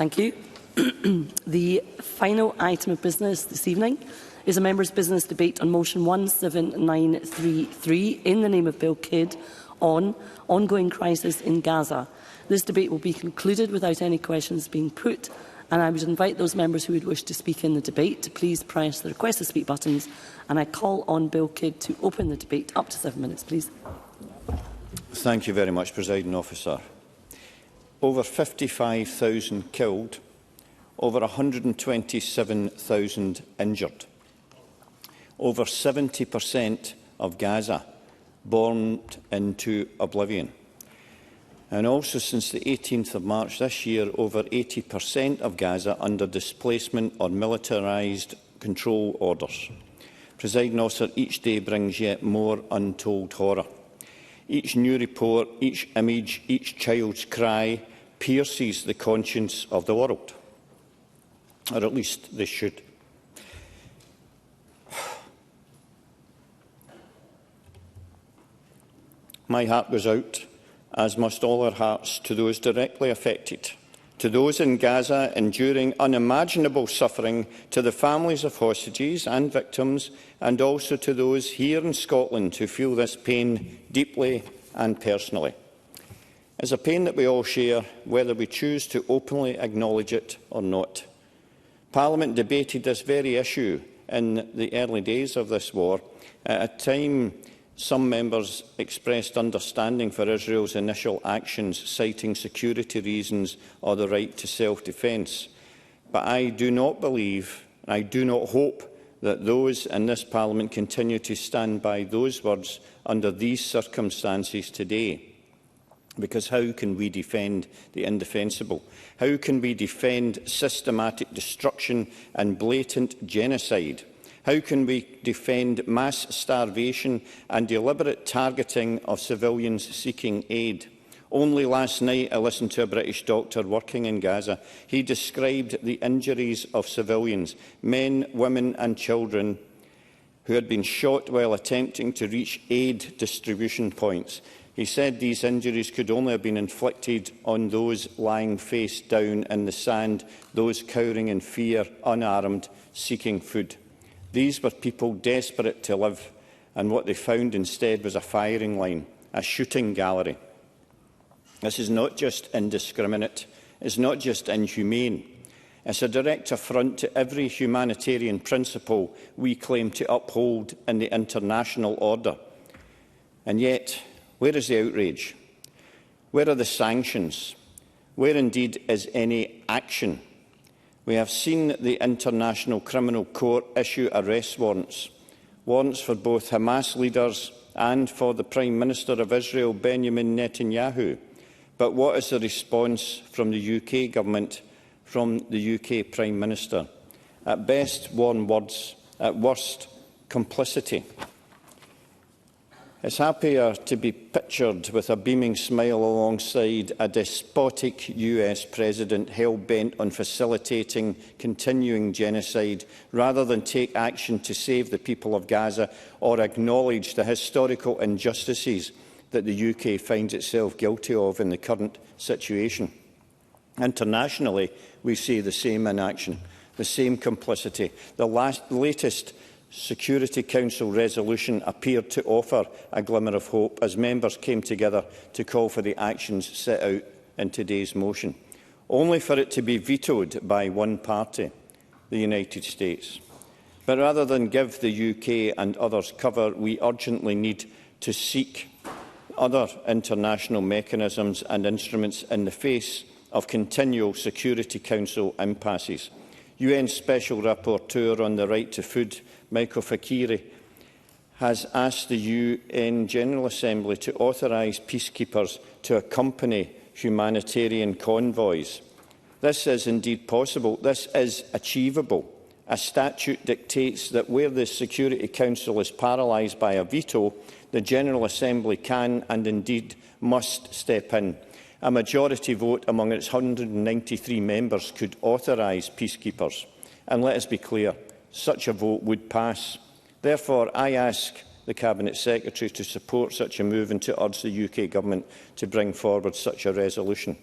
Thank you. The final item of business this evening is a members' business debate on motion 17933 in the name of Bill Kidd on ongoing crisis in Gaza. This debate will be concluded without any questions being put, and I would invite those members who would wish to speak in the debate to please press the request to speak buttons, and I call on Bill Kidd to open the debate. Up to 7 minutes, please. Thank you very much, Presiding Officer. Over 55,000 killed, over 127,000 injured. Over 70% of Gaza burned into oblivion. And also since the 18th of March this year, over 80% of Gaza under displacement or militarised control orders. Presiding Officer, each day brings yet more untold horror. Each new report, each image, each child's cry pierces the conscience of the world. Or at least they should. My heart goes out, as must all our hearts, to those directly affected, to those in Gaza enduring unimaginable suffering, to the families of hostages and victims, and also to those here in Scotland who feel this pain deeply and personally. It's a pain that we all share, whether we choose to openly acknowledge it or not. Parliament debated this very issue in the early days of this war, at a time some members expressed understanding for Israel's initial actions, citing security reasons or the right to self-defence. But I do not believe, I do not hope, that those in this Parliament continue to stand by those words under these circumstances today. Because how can we defend the indefensible? How can we defend systematic destruction and blatant genocide? How can we defend mass starvation and deliberate targeting of civilians seeking aid? Only last night I listened to a British doctor working in Gaza. He described the injuries of civilians, men, women and children who had been shot while attempting to reach aid distribution points. He said these injuries could only have been inflicted on those lying face down in the sand, those cowering in fear, unarmed, seeking food. These were people desperate to live, and what they found instead was a firing line, a shooting gallery. This is not just indiscriminate, it's not just inhumane. It's a direct affront to every humanitarian principle we claim to uphold in the international order. And yet, where is the outrage? Where are the sanctions? Where indeed is any action? We have seen the International Criminal Court issue arrest warrants for both Hamas leaders and for the Prime Minister of Israel, Benjamin Netanyahu. But what is the response from the UK Government, from the UK Prime Minister? At best, warm words, at worst, complicity. It's happier to be pictured with a beaming smile alongside a despotic US President hell-bent on facilitating continuing genocide, rather than take action to save the people of Gaza or acknowledge the historical injustices that the UK finds itself guilty of in the current situation. Internationally, we see the same inaction, the same complicity. The latest Security Council resolution appeared to offer a glimmer of hope as members came together to call for the actions set out in today's motion, only for it to be vetoed by one party, the United States. But rather than give the UK and others cover, we urgently need to seek other international mechanisms and instruments in the face of continual Security Council impasses. UN Special Rapporteur on the Right to Food, Michael Fakiri, has asked the UN General Assembly to authorise peacekeepers to accompany humanitarian convoys. This is indeed possible. This is achievable. A statute dictates that where the Security Council is paralysed by a veto, the General Assembly can and indeed must step in. A majority vote among its 193 members could authorise peacekeepers. And let us be clear, such a vote would pass. Therefore, I ask the Cabinet Secretary to support such a move and to urge the UK Government to bring forward such a resolution.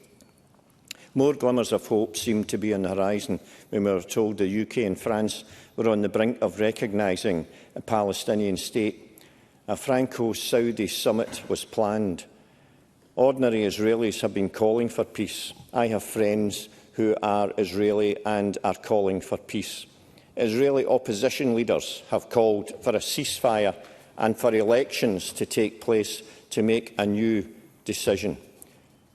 More glimmers of hope seemed to be on the horizon when we were told the UK and France were on the brink of recognising a Palestinian state. A Franco-Saudi summit was planned. Ordinary Israelis have been calling for peace. I have friends who are Israeli and are calling for peace. Israeli opposition leaders have called for a ceasefire and for elections to take place to make a new decision.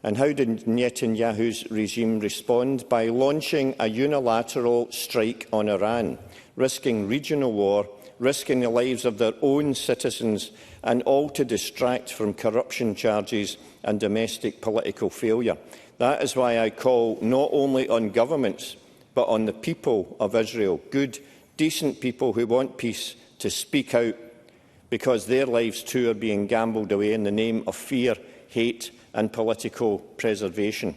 And how did Netanyahu's regime respond? By launching a unilateral strike on Iran, risking regional war, risking the lives of their own citizens, and all to distract from corruption charges and domestic political failure. That is why I call not only on governments, but on the people of Israel, good, decent people who want peace, to speak out, because their lives too are being gambled away in the name of fear, hate and political preservation.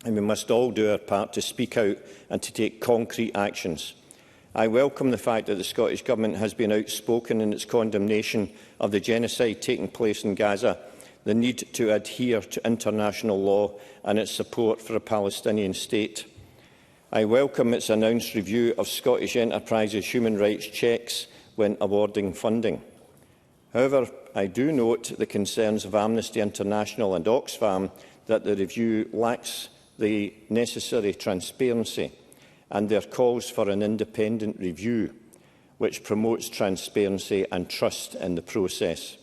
And we must all do our part to speak out and to take concrete actions. I welcome the fact that the Scottish Government has been outspoken in its condemnation of the genocide taking place in Gaza, the need to adhere to international law and its support for a Palestinian state. I welcome its announced review of Scottish Enterprises' human rights checks when awarding funding. However, I do note the concerns of Amnesty International and Oxfam that the review lacks the necessary transparency and their calls for an independent review which promotes transparency and trust in the process.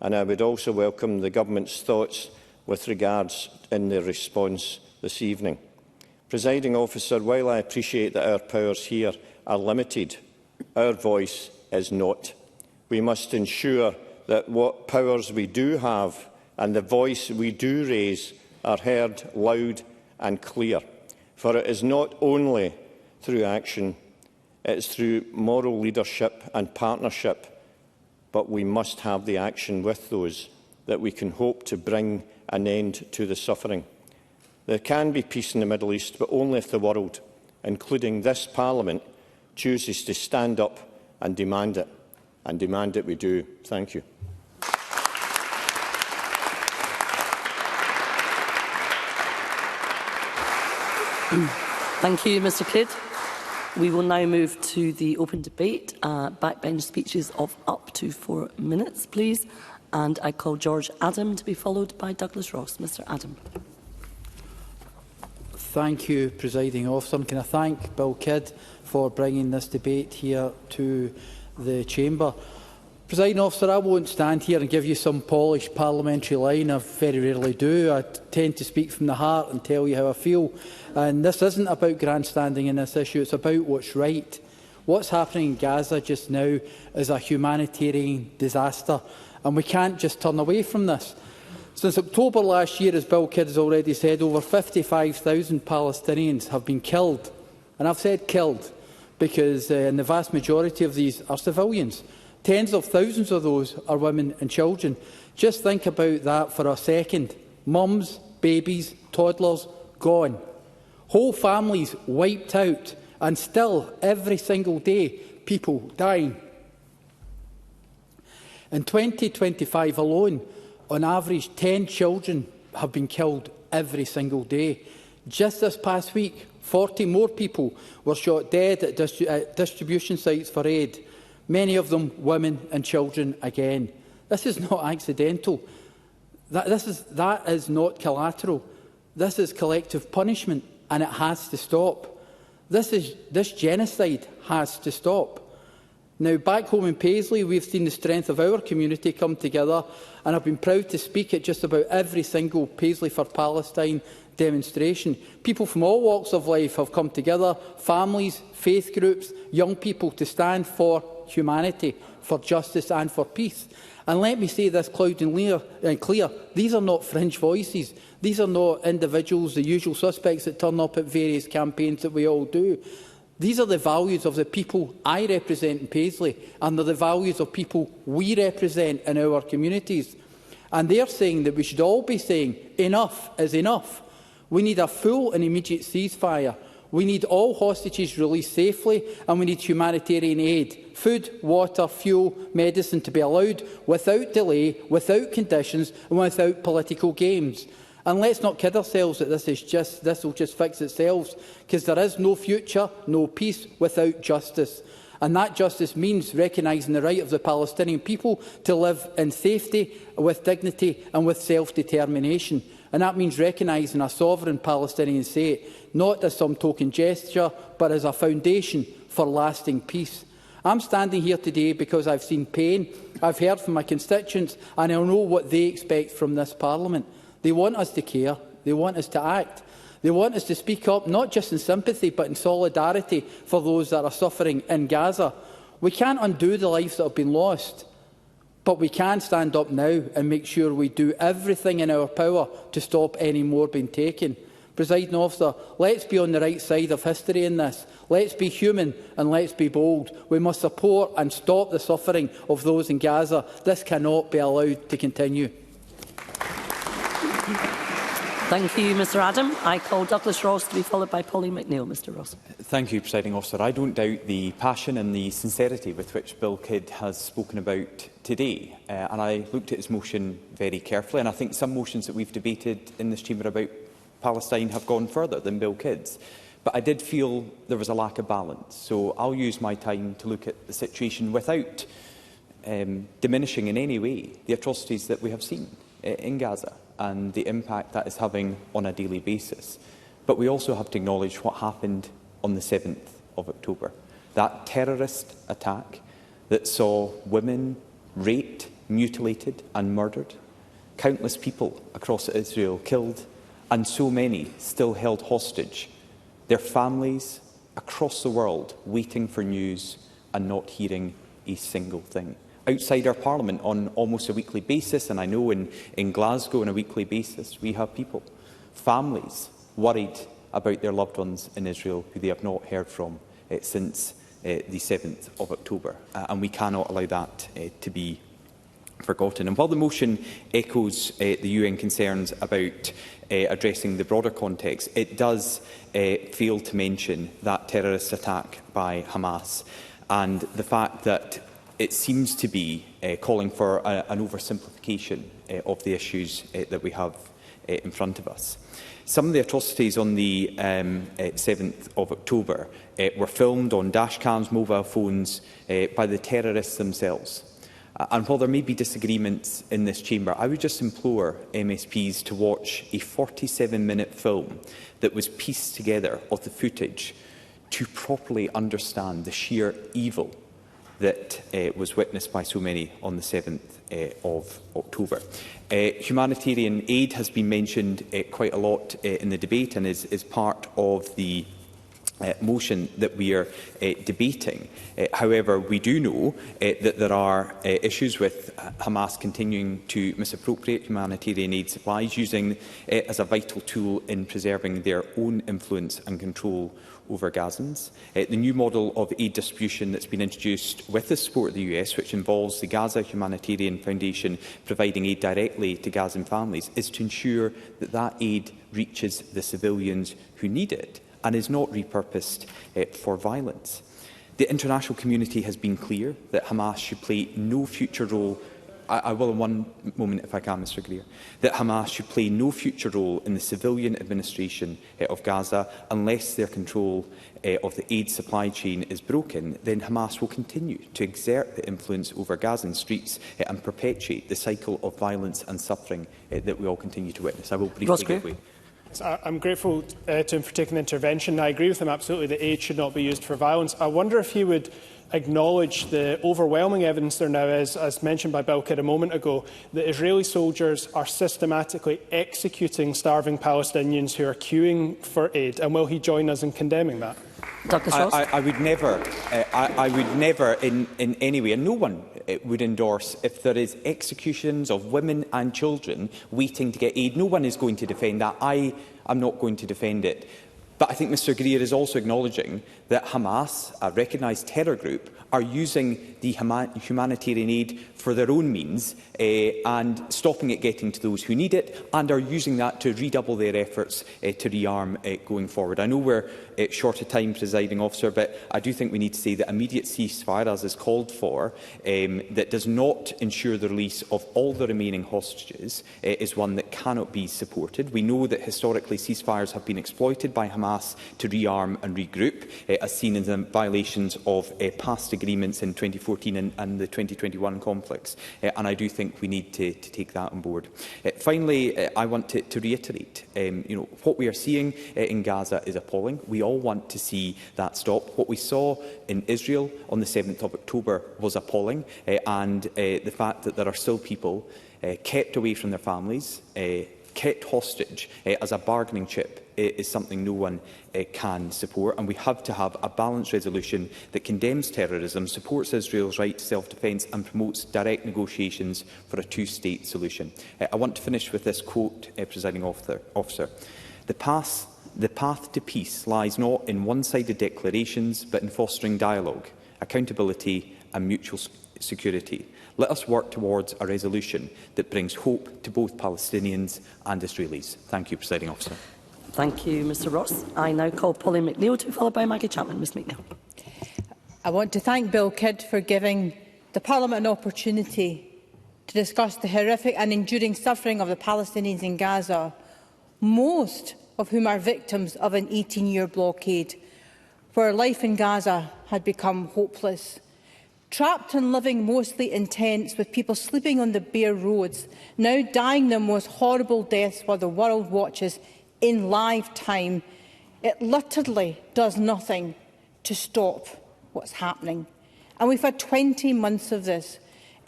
And I would also welcome the Government's thoughts with regards in their response this evening. Presiding Officer, while I appreciate that our powers here are limited, our voice is not. We must ensure that what powers we do have and the voice we do raise are heard loud and clear. For it is not only through action, it is through moral leadership and partnership, but we must have the action with those that we can hope to bring an end to the suffering. There can be peace in the Middle East, but only if the world, including this Parliament, chooses to stand up and demand it. And demand it we do. Thank you. Thank you, Mr Kidd. We will now move to the open debate. Backbench speeches of up to 4 minutes, please. And I call George Adam to be followed by Douglas Ross. Mr Adam. Thank you, Presiding Officer. And can I thank Bill Kidd for bringing this debate here to the Chamber. Presiding Officer, I won't stand here and give you some polished parliamentary line. I very rarely do. I tend to speak from the heart and tell you how I feel. And this isn't about grandstanding in this issue. It's about what's right. What's happening in Gaza just now is a humanitarian disaster. And we can't just turn away from this. Since October last year, as Bill Kidd has already said, over 55,000 Palestinians have been killed. And I've said killed because the vast majority of these are civilians. Tens of thousands of those are women and children. Just think about that for a second. Mums, babies, toddlers, gone. Whole families wiped out, and still, every single day, people dying. In 2025 alone, on average, 10 children have been killed every single day. Just this past week, 40 more people were shot dead at distribution sites for aid, many of them women and children again. This is not accidental. That is not collateral. This is collective punishment, and it has to stop. This genocide has to stop. Now, back home in Paisley, we've seen the strength of our community come together, and I've been proud to speak at just about every single Paisley for Palestine demonstration. People from all walks of life have come together, families, faith groups, young people, to stand for humanity, for justice and for peace. And let me say this loud and clear, these are not fringe voices. These are not individuals, the usual suspects that turn up at various campaigns that we all do. These are the values of the people I represent in Paisley, and they're the values of people we represent in our communities. And they're saying that we should all be saying, enough is enough. We need a full and immediate ceasefire. We need all hostages released safely, and we need humanitarian aid, food, water, fuel, medicine to be allowed without delay, without conditions and without political games. And let's not kid ourselves that this will just fix itself, because there is no future, no peace without justice. And that justice means recognising the right of the Palestinian people to live in safety, with dignity and with self-determination. And that means recognising a sovereign Palestinian state, not as some token gesture, but as a foundation for lasting peace. I'm standing here today because I've seen pain, I've heard from my constituents, and I know what they expect from this Parliament. They want us to care, they want us to act. They want us to speak up, not just in sympathy, but in solidarity for those that are suffering in Gaza. We can't undo the lives that have been lost, but we can stand up now and make sure we do everything in our power to stop any more being taken. Presiding Officer, let's be on the right side of history in this. Let's be human and let's be bold. We must support and stop the suffering of those in Gaza. This cannot be allowed to continue. Thank you, Mr Adam. I call Douglas Ross to be followed by Pauline McNeill. Mr Ross. Thank you, Presiding Officer. I don't doubt the passion and the sincerity with which Bill Kidd has spoken about today. And I looked at his motion very carefully, and I think some motions that we've debated in this chamber about Palestine have gone further than Bill Kidd's. But I did feel there was a lack of balance. So I'll use my time to look at the situation without diminishing in any way the atrocities that we have seen in Gaza and the impact that is having on a daily basis. But we also have to acknowledge what happened on the 7th of October. That terrorist attack that saw women raped, mutilated and murdered, countless people across Israel killed, and so many still held hostage, their families across the world waiting for news and not hearing a single thing. Outside our Parliament on almost a weekly basis, and I know in Glasgow on a weekly basis, we have people, families, worried about their loved ones in Israel who they have not heard from since the 7th of October. And we cannot allow that to be forgotten. And while the motion echoes the UN concerns about addressing the broader context, it does fail to mention that terrorist attack by Hamas and the fact that it seems to be calling for an oversimplification of the issues that we have in front of us. Some of the atrocities on the 7th of October were filmed on dashcams, mobile phones by the terrorists themselves. And while there may be disagreements in this chamber, I would just implore MSPs to watch a 47-minute film that was pieced together of the footage to properly understand the sheer evil that was witnessed by so many on the 7th of October. Humanitarian aid has been mentioned quite a lot in the debate and is part of the motion that we are debating. However, we do know that there are issues with Hamas continuing to misappropriate humanitarian aid supplies, using it as a vital tool in preserving their own influence and control over Gazans. The new model of aid distribution that's been introduced with the support of the US, which involves the Gaza Humanitarian Foundation providing aid directly to Gazan families, is to ensure that that aid reaches the civilians who need it and is not repurposed for violence. The international community has been clear that Hamas should play no future role. I will in one moment, if I can, Mr Greer, that Hamas should play no future role in the civilian administration of Gaza unless their control of the aid supply chain is broken. Then Hamas will continue to exert the influence over Gazan streets and perpetuate the cycle of violence and suffering that we all continue to witness. I will briefly give way. I'm grateful to him for taking the intervention. I agree with him absolutely that aid should not be used for violence. I wonder if he would acknowledge the overwhelming evidence there now is, as mentioned by Bill Kidd a moment ago, that Israeli soldiers are systematically executing starving Palestinians who are queuing for aid. And will he join us in condemning that? Douglas Ross. I would never in any way, and no one would endorse if there is executions of women and children waiting to get aid. No one is going to defend that. I am not going to defend it. But I think Mr Greer is also acknowledging that Hamas, a recognised terror group, are using the humanitarian aid for their own means and stopping it getting to those who need it, and are using that to redouble their efforts to rearm going forward. I know we're short of time, Presiding Officer, but I do think we need to say that immediate ceasefire, as is called for, that does not ensure the release of all the remaining hostages, is one that cannot be supported. We know that historically ceasefires have been exploited by Hamas to rearm and regroup, as seen in the violations of past agreements in 2014 and the 2021 conflicts, and I do think we need to take that on board. Finally, I want to reiterate, what we are seeing in Gaza is appalling. We all want to see that stop. What we saw in Israel on the 7th of October was appalling, and the fact that there are still people kept away from their families, kept hostage as a bargaining chip is something no one can support, and we have to have a balanced resolution that condemns terrorism, supports Israel's right to self-defence and promotes direct negotiations for a two-state solution. I want to finish with this quote, Presiding Officer. The path to peace lies not in one-sided declarations, but in fostering dialogue, accountability and mutual security. Let us work towards a resolution that brings hope to both Palestinians and Israelis. Thank you, Presiding Officer. Thank you, Mr Ross. I now call Pauline McNeill to be followed by Maggie Chapman. Ms McNeill. I want to thank Bill Kidd for giving the Parliament an opportunity to discuss the horrific and enduring suffering of the Palestinians in Gaza, most of whom are victims of an 18-year blockade, where life in Gaza had become hopeless. Trapped and living mostly in tents, with people sleeping on the bare roads, now dying the most horrible deaths while the world watches in live time, it literally does nothing to stop what's happening. And we've had 20 months of this.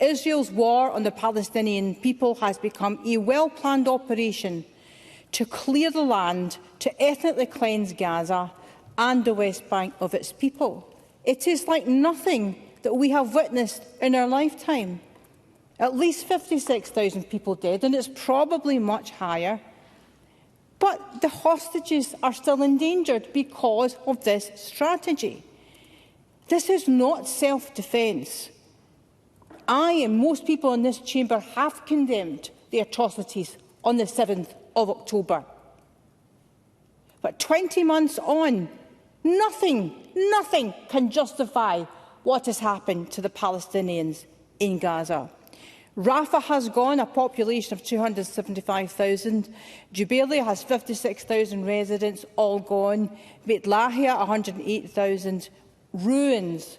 Israel's war on the Palestinian people has become a well-planned operation to clear the land, to ethnically cleanse Gaza and the West Bank of its people. It is like nothing that we have witnessed in our lifetime. At least 56,000 people dead, and it's probably much higher. But the hostages are still endangered because of this strategy. This is not self-defence. I and most people in this chamber have condemned the atrocities on the 7th of October. But 20 months on, nothing can justify what has happened to the Palestinians in Gaza. Rafah has gone, a population of 275,000. Jubalia has 56,000 residents, all gone. Beit Lahia, 108,000. Ruins.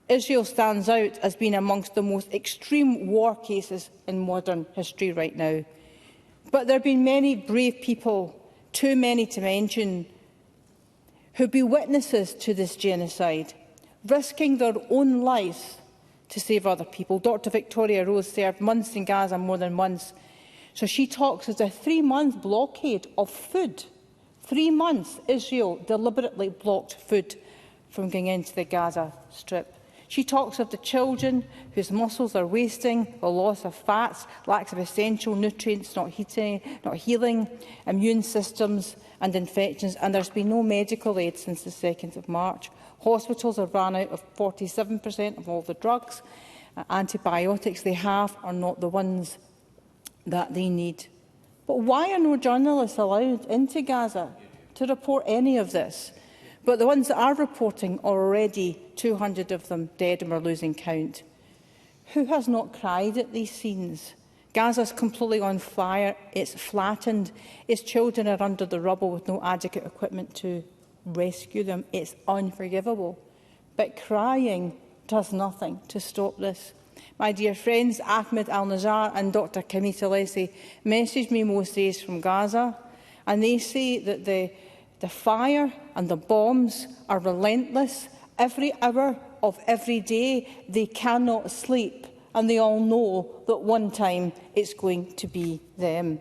Israel stands out as being amongst the most extreme war cases in modern history right now. But there have been many brave people, too many to mention, who have been witnesses to this genocide, risking their own lives to save other people. Dr Victoria Rose served months in Gaza, more than once. So she talks of a 3-month blockade of food. 3 months Israel deliberately blocked food from going into the Gaza Strip. She talks of the children whose muscles are wasting, the loss of fats, lacks of essential nutrients not healing, immune systems and infections, and there's been no medical aid since the 2nd of March. Hospitals have run out of 47% of all the drugs. Antibiotics they have are not the ones that they need. But why are no journalists allowed into Gaza to report any of this? But the ones that are reporting are already 200 of them dead, and we're losing count. Who has not cried at these scenes? Gaza's completely on fire. It's flattened. Its children are under the rubble with no adequate equipment to rescue them. It's unforgivable. But crying does nothing to stop this. My dear friends, Ahmed Al-Najjar and Dr Kamis Alessi messaged me most days from Gaza, and they say that the fire and the bombs are relentless. Every hour of every day they cannot sleep, and they all know that one time it's going to be them.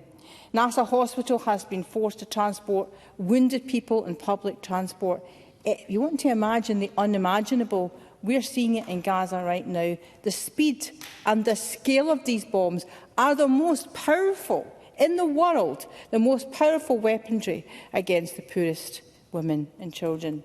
Nasser Hospital has been forced to transport wounded people in public transport. If you want to imagine the unimaginable, we're seeing it in Gaza right now. The speed and the scale of these bombs are the most powerful in the world, the most powerful weaponry against the poorest women and children.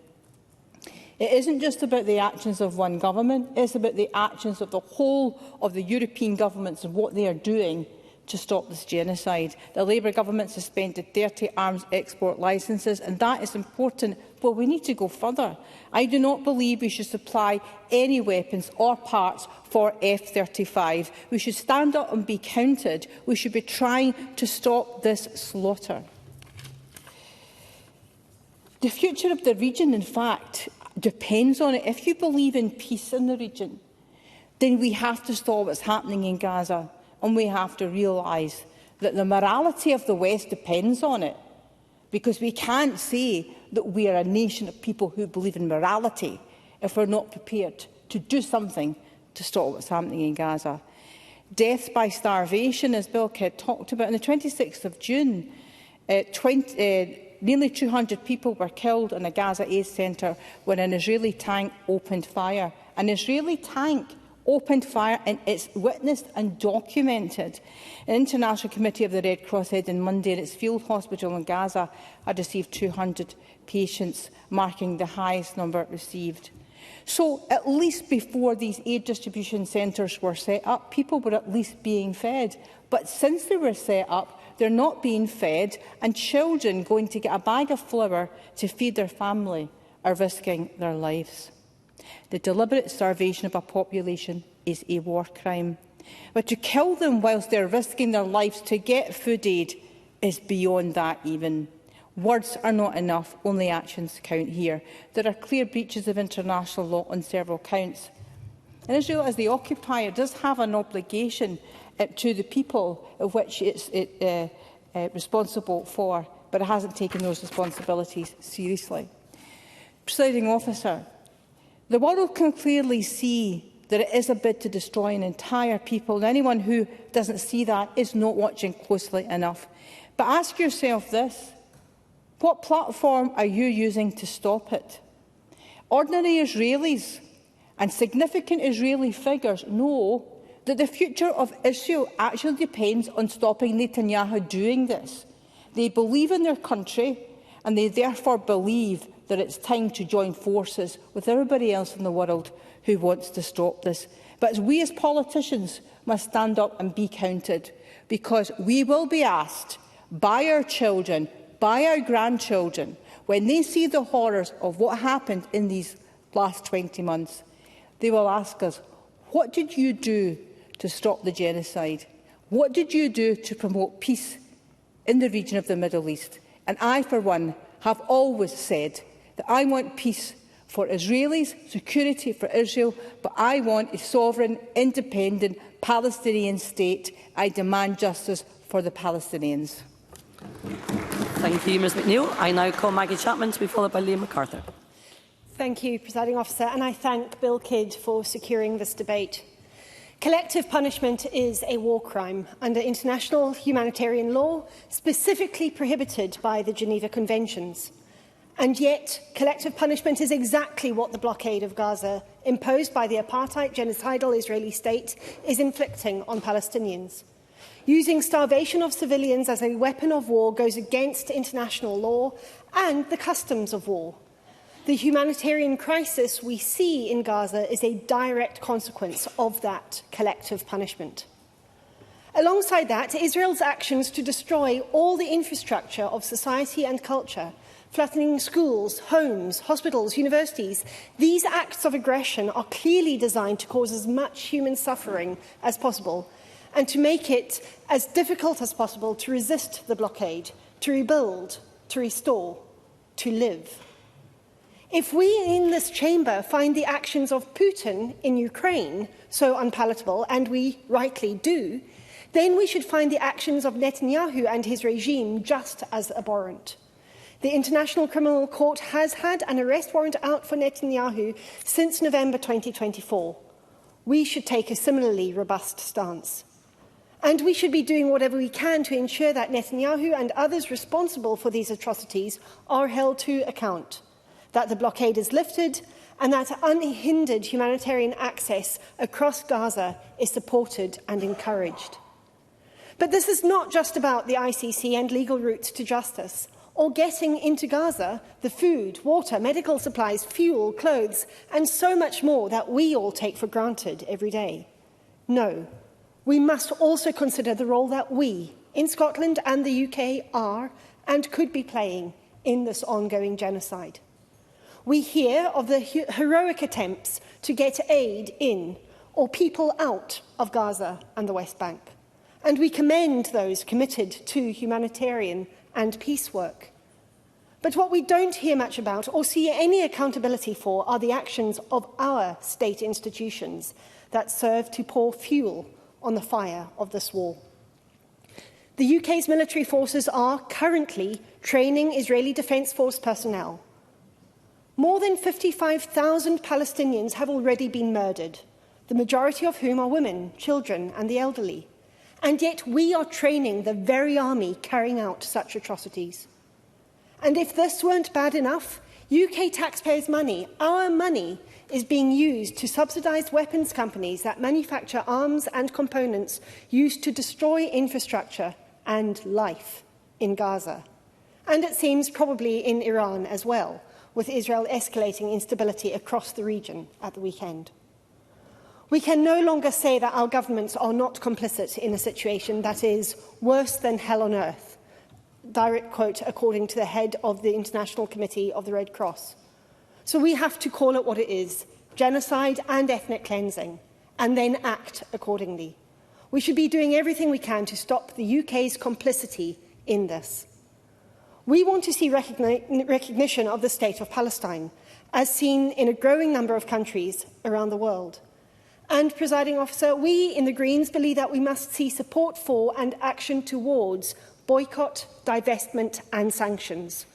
It isn't just about the actions of one government, it's about the actions of the whole of the European governments and what they are doing to stop this genocide. The Labour government suspended 30 arms export licences, and that is important, but we need to go further. I do not believe we should supply any weapons or parts for F-35. We should stand up and be counted. We should be trying to stop this slaughter. The future of the region, in fact, depends on it. If you believe in peace in the region, then we have to stop what's happening in Gaza. And we have to realise that the morality of the West depends on it, because we can't say that we are a nation of people who believe in morality if we're not prepared to do something to stop what's happening in Gaza. Deaths by starvation, as Bill Kidd talked about, on the 26th of June, nearly 200 people were killed in a Gaza aid centre when an Israeli tank opened fire. An Israeli tank opened fire, and it's witnessed and documented. An International Committee of the Red Cross said on Monday in its field hospital in Gaza had received 200 patients, marking the highest number received. So, at least before these aid distribution centres were set up, people were at least being fed. But since they were set up, they're not being fed, and children going to get a bag of flour to feed their family are risking their lives. The deliberate starvation of a population is a war crime. But to kill them whilst they're risking their lives to get food aid is beyond that even. Words are not enough, only actions count here. There are clear breaches of international law on several counts. And Israel, as the occupier, does have an obligation to the people of which it's responsible for, but it hasn't taken those responsibilities seriously. Presiding Officer, the world can clearly see that it is a bid to destroy an entire people, and anyone who doesn't see that is not watching closely enough. But ask yourself this: what platform are you using to stop it? Ordinary Israelis and significant Israeli figures know that the future of Israel actually depends on stopping Netanyahu doing this. They believe in their country, and they therefore believe that it's time to join forces with everybody else in the world who wants to stop this. But we as politicians must stand up and be counted, because we will be asked by our children, by our grandchildren, when they see the horrors of what happened in these last 20 months, they will ask us, what did you do to stop the genocide? What did you do to promote peace in the region of the Middle East? And I, for one, have always said that I want peace for Israelis, security for Israel, but I want a sovereign, independent Palestinian state. I demand justice for the Palestinians. Thank you, Ms McNeill. I now call Maggie Chapman to be followed by Liam MacArthur. Thank you, Presiding Officer, and I thank Bill Kidd for securing this debate. Collective punishment is a war crime under international humanitarian law, specifically prohibited by the Geneva Conventions. And yet, collective punishment is exactly what the blockade of Gaza, imposed by the apartheid genocidal Israeli state, is inflicting on Palestinians. Using starvation of civilians as a weapon of war goes against international law and the customs of war. The humanitarian crisis we see in Gaza is a direct consequence of that collective punishment. Alongside that, Israel's actions to destroy all the infrastructure of society and culture, flattening schools, homes, hospitals, universities, these acts of aggression are clearly designed to cause as much human suffering as possible and to make it as difficult as possible to resist the blockade, to rebuild, to restore, to live. If we in this chamber find the actions of Putin in Ukraine so unpalatable, and we rightly do, then we should find the actions of Netanyahu and his regime just as abhorrent. The International Criminal Court has had an arrest warrant out for Netanyahu since November 2024. We should take a similarly robust stance. And we should be doing whatever we can to ensure that Netanyahu and others responsible for these atrocities are held to account, that the blockade is lifted, and that unhindered humanitarian access across Gaza is supported and encouraged. But this is not just about the ICC and legal routes to justice. or getting into Gaza the food, water, medical supplies, fuel, clothes, and so much more that we all take for granted every day. No, we must also consider the role that we, in Scotland and the UK, are and could be playing in this ongoing genocide. We hear of the heroic attempts to get aid in or people out of Gaza and the West Bank, and we commend those committed to humanitarian and peace work. But what we don't hear much about or see any accountability for are the actions of our state institutions that serve to pour fuel on the fire of this war. The UK's military forces are currently training Israeli Defence Force personnel. More than 55,000 Palestinians have already been murdered, the majority of whom are women, children and the elderly. And yet we are training the very army carrying out such atrocities. And if this weren't bad enough, UK taxpayers' money, our money, is being used to subsidise weapons companies that manufacture arms and components used to destroy infrastructure and life in Gaza. And it seems probably in Iran as well, with Israel escalating instability across the region at the weekend. We can no longer say that our governments are not complicit in a situation that is worse than hell on earth. Direct quote according to the head of the International Committee of the Red Cross. So we have to call it what it is, genocide and ethnic cleansing, and then act accordingly. We should be doing everything we can to stop the UK's complicity in this. We want to see recognition of the State of Palestine, as seen in a growing number of countries around the world. And, Presiding Officer, we in the Greens believe that we must see support for and action towards boycott, divestment and sanctions.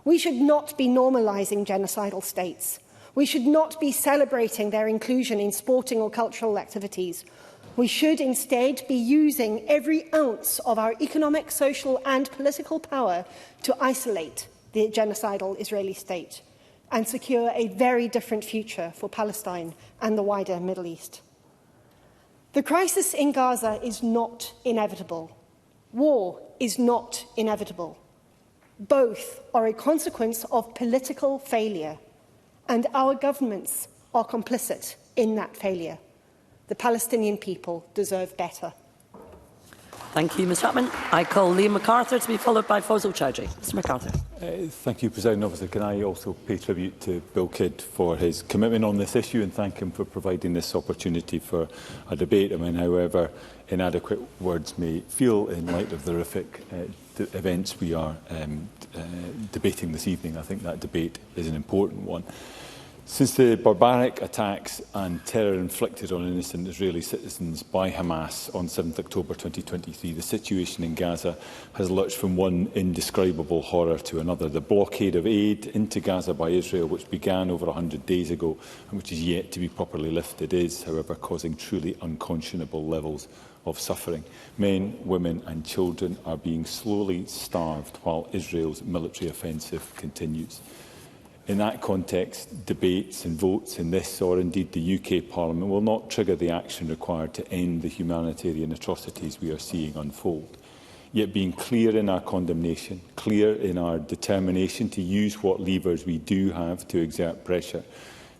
We should not be normalising genocidal states. We should not be celebrating their inclusion in sporting or cultural activities. We should instead be using every ounce of our economic, social and political power to isolate the genocidal Israeli state and secure a very different future for Palestine and the wider Middle East. The crisis in Gaza is not inevitable. War is not inevitable. Both are a consequence of political failure, and our governments are complicit in that failure. The Palestinian people deserve better. Thank you, Ms Chapman. I call Liam MacArthur to be followed by Fazil Chowdhury. Mr MacArthur. Thank you, Presiding Officer. Can I also pay tribute to Bill Kidd for his commitment on this issue and thank him for providing this opportunity for a debate. I mean, however inadequate words may feel in light of the horrific events we are debating this evening, I think that debate is an important one. Since the barbaric attacks and terror inflicted on innocent Israeli citizens by Hamas on 7 October 2023, the situation in Gaza has lurched from one indescribable horror to another. The blockade of aid into Gaza by Israel, which began over 100 days ago and which is yet to be properly lifted, is, however, causing truly unconscionable levels of suffering. Men, women and children are being slowly starved while Israel's military offensive continues. In that context, debates and votes in this or indeed the UK Parliament will not trigger the action required to end the humanitarian atrocities we are seeing unfold. Yet being clear in our condemnation, clear in our determination to use what levers we do have to exert pressure,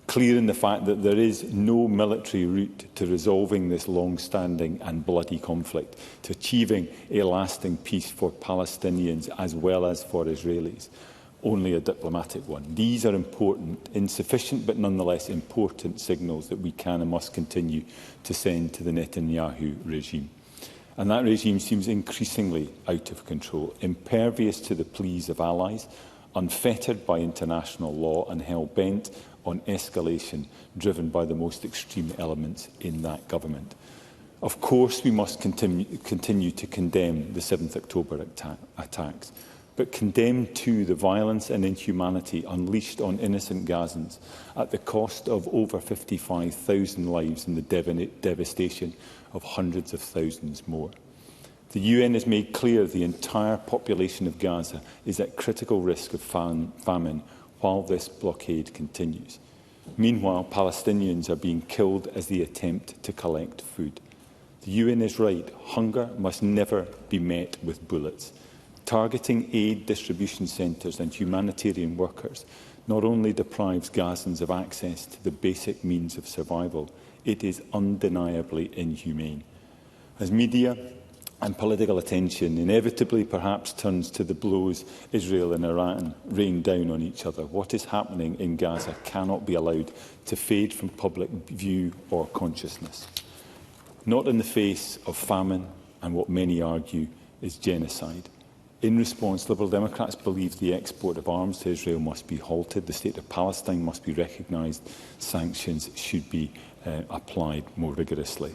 clear in the fact that there is no military route to resolving this long-standing and bloody conflict, to achieving a lasting peace for Palestinians as well as for Israelis. Only a diplomatic one. These are important, insufficient but nonetheless important signals that we can and must continue to send to the Netanyahu regime. And that regime seems increasingly out of control, impervious to the pleas of allies, unfettered by international law and hell-bent on escalation driven by the most extreme elements in that government. Of course, we must continue to condemn the 7th October attacks, but condemn too the violence and inhumanity unleashed on innocent Gazans at the cost of over 55,000 lives and the devastation of hundreds of thousands more. The UN has made clear the entire population of Gaza is at critical risk of famine while this blockade continues. Meanwhile, Palestinians are being killed as they attempt to collect food. The UN is right. Hunger must never be met with bullets. Targeting aid distribution centres and humanitarian workers not only deprives Gazans of access to the basic means of survival, it is undeniably inhumane. As media and political attention inevitably perhaps turns to the blows Israel and Iran rain down on each other, what is happening in Gaza cannot be allowed to fade from public view or consciousness. Not in the face of famine and what many argue is genocide. In response, Liberal Democrats believe the export of arms to Israel must be halted, the State of Palestine must be recognised, sanctions should be applied more rigorously.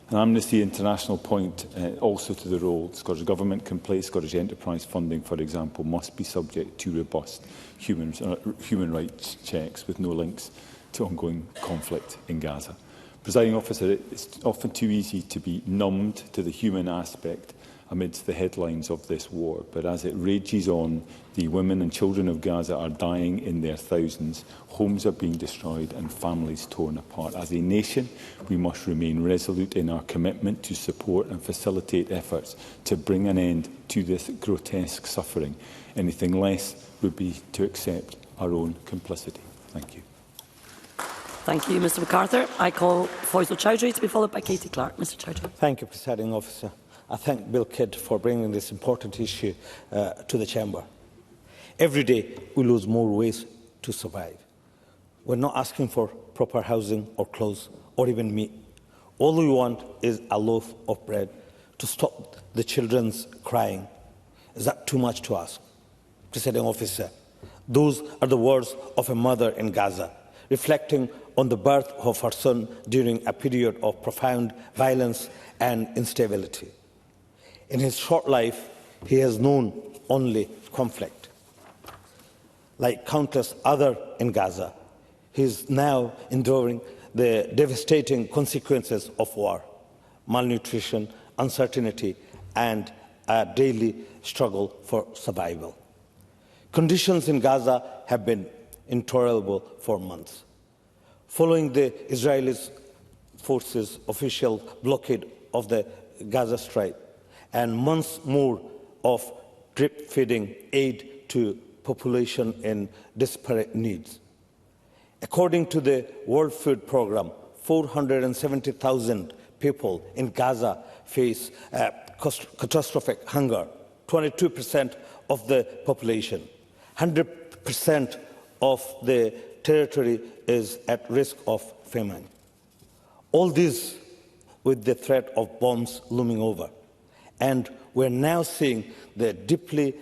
And Amnesty International point also to the role the Scottish Government can play. Scottish enterprise funding, for example, must be subject to robust human rights checks with no links to ongoing conflict in Gaza. Presiding Officer, it's often too easy to be numbed to the human aspect amidst the headlines of this war. But as it rages on, the women and children of Gaza are dying in their thousands, homes are being destroyed and families torn apart. As a nation, we must remain resolute in our commitment to support and facilitate efforts to bring an end to this grotesque suffering. Anything less would be to accept our own complicity. Thank you. Thank you, Mr MacArthur. I call Faisal Chowdhury to be followed by Katie Clark. Mr Chowdhury. Thank you, Presiding Officer. I thank Bill Kidd for bringing this important issue to the Chamber. Every day we lose more ways to survive. We're not asking for proper housing or clothes or even meat. All we want is a loaf of bread to stop the children's crying. Is that too much to ask? Presiding Officer, those are the words of a mother in Gaza, reflecting on the birth of her son during a period of profound violence and instability. In his short life, he has known only conflict. Like countless others in Gaza, he is now enduring the devastating consequences of war, malnutrition, uncertainty, and a daily struggle for survival. Conditions in Gaza have been intolerable for months. Following the Israeli forces' official blockade of the Gaza Strip, and months more of drip-feeding aid to population in desperate needs. According to the World Food Programme, 470,000 people in Gaza face catastrophic hunger, 22% of the population. 100% of the territory is at risk of famine. All this with the threat of bombs looming over. And we're now seeing the deeply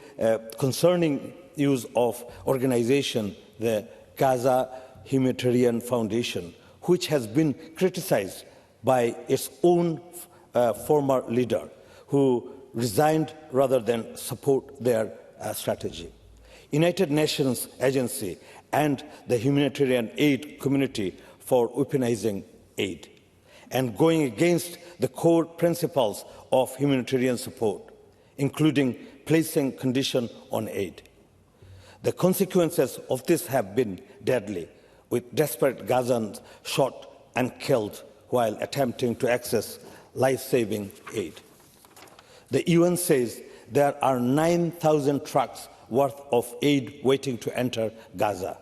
concerning use of organization, the Gaza Humanitarian Foundation, which has been criticized by its own former leader, who resigned rather than support their strategy. United Nations Agency and the humanitarian aid community for weaponizing aid, and going against the core principles of humanitarian support, including placing conditions on aid. The consequences of this have been deadly, with desperate Gazans shot and killed while attempting to access life-saving aid. The UN says there are 9,000 trucks worth of aid waiting to enter Gaza.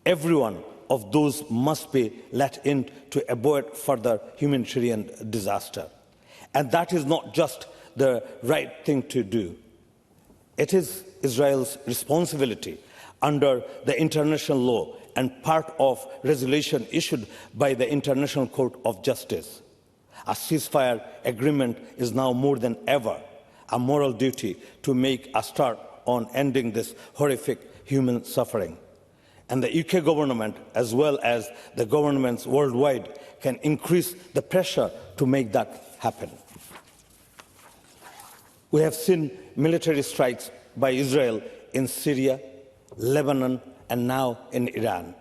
Every one of those must be let in to avoid further humanitarian disaster. And that is not just the right thing to do. It is Israel's responsibility under the international law and part of resolution issued by the International Court of Justice. A ceasefire agreement is now more than ever a moral duty to make a start on ending this horrific human suffering. And the UK government, as well as the governments worldwide, can increase the pressure to make that happen. We have seen military strikes by Israel in Syria, Lebanon, and now in Iran.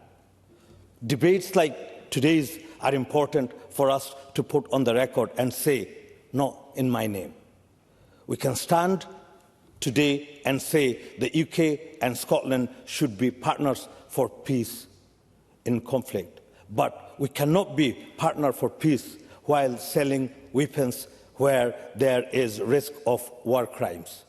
Debates like today's are important for us to put on the record and say, "Not in my name." We can stand today and say the UK and Scotland should be partners for peace in conflict. But we cannot be partners for peace while selling weapons where there is risk of war crimes.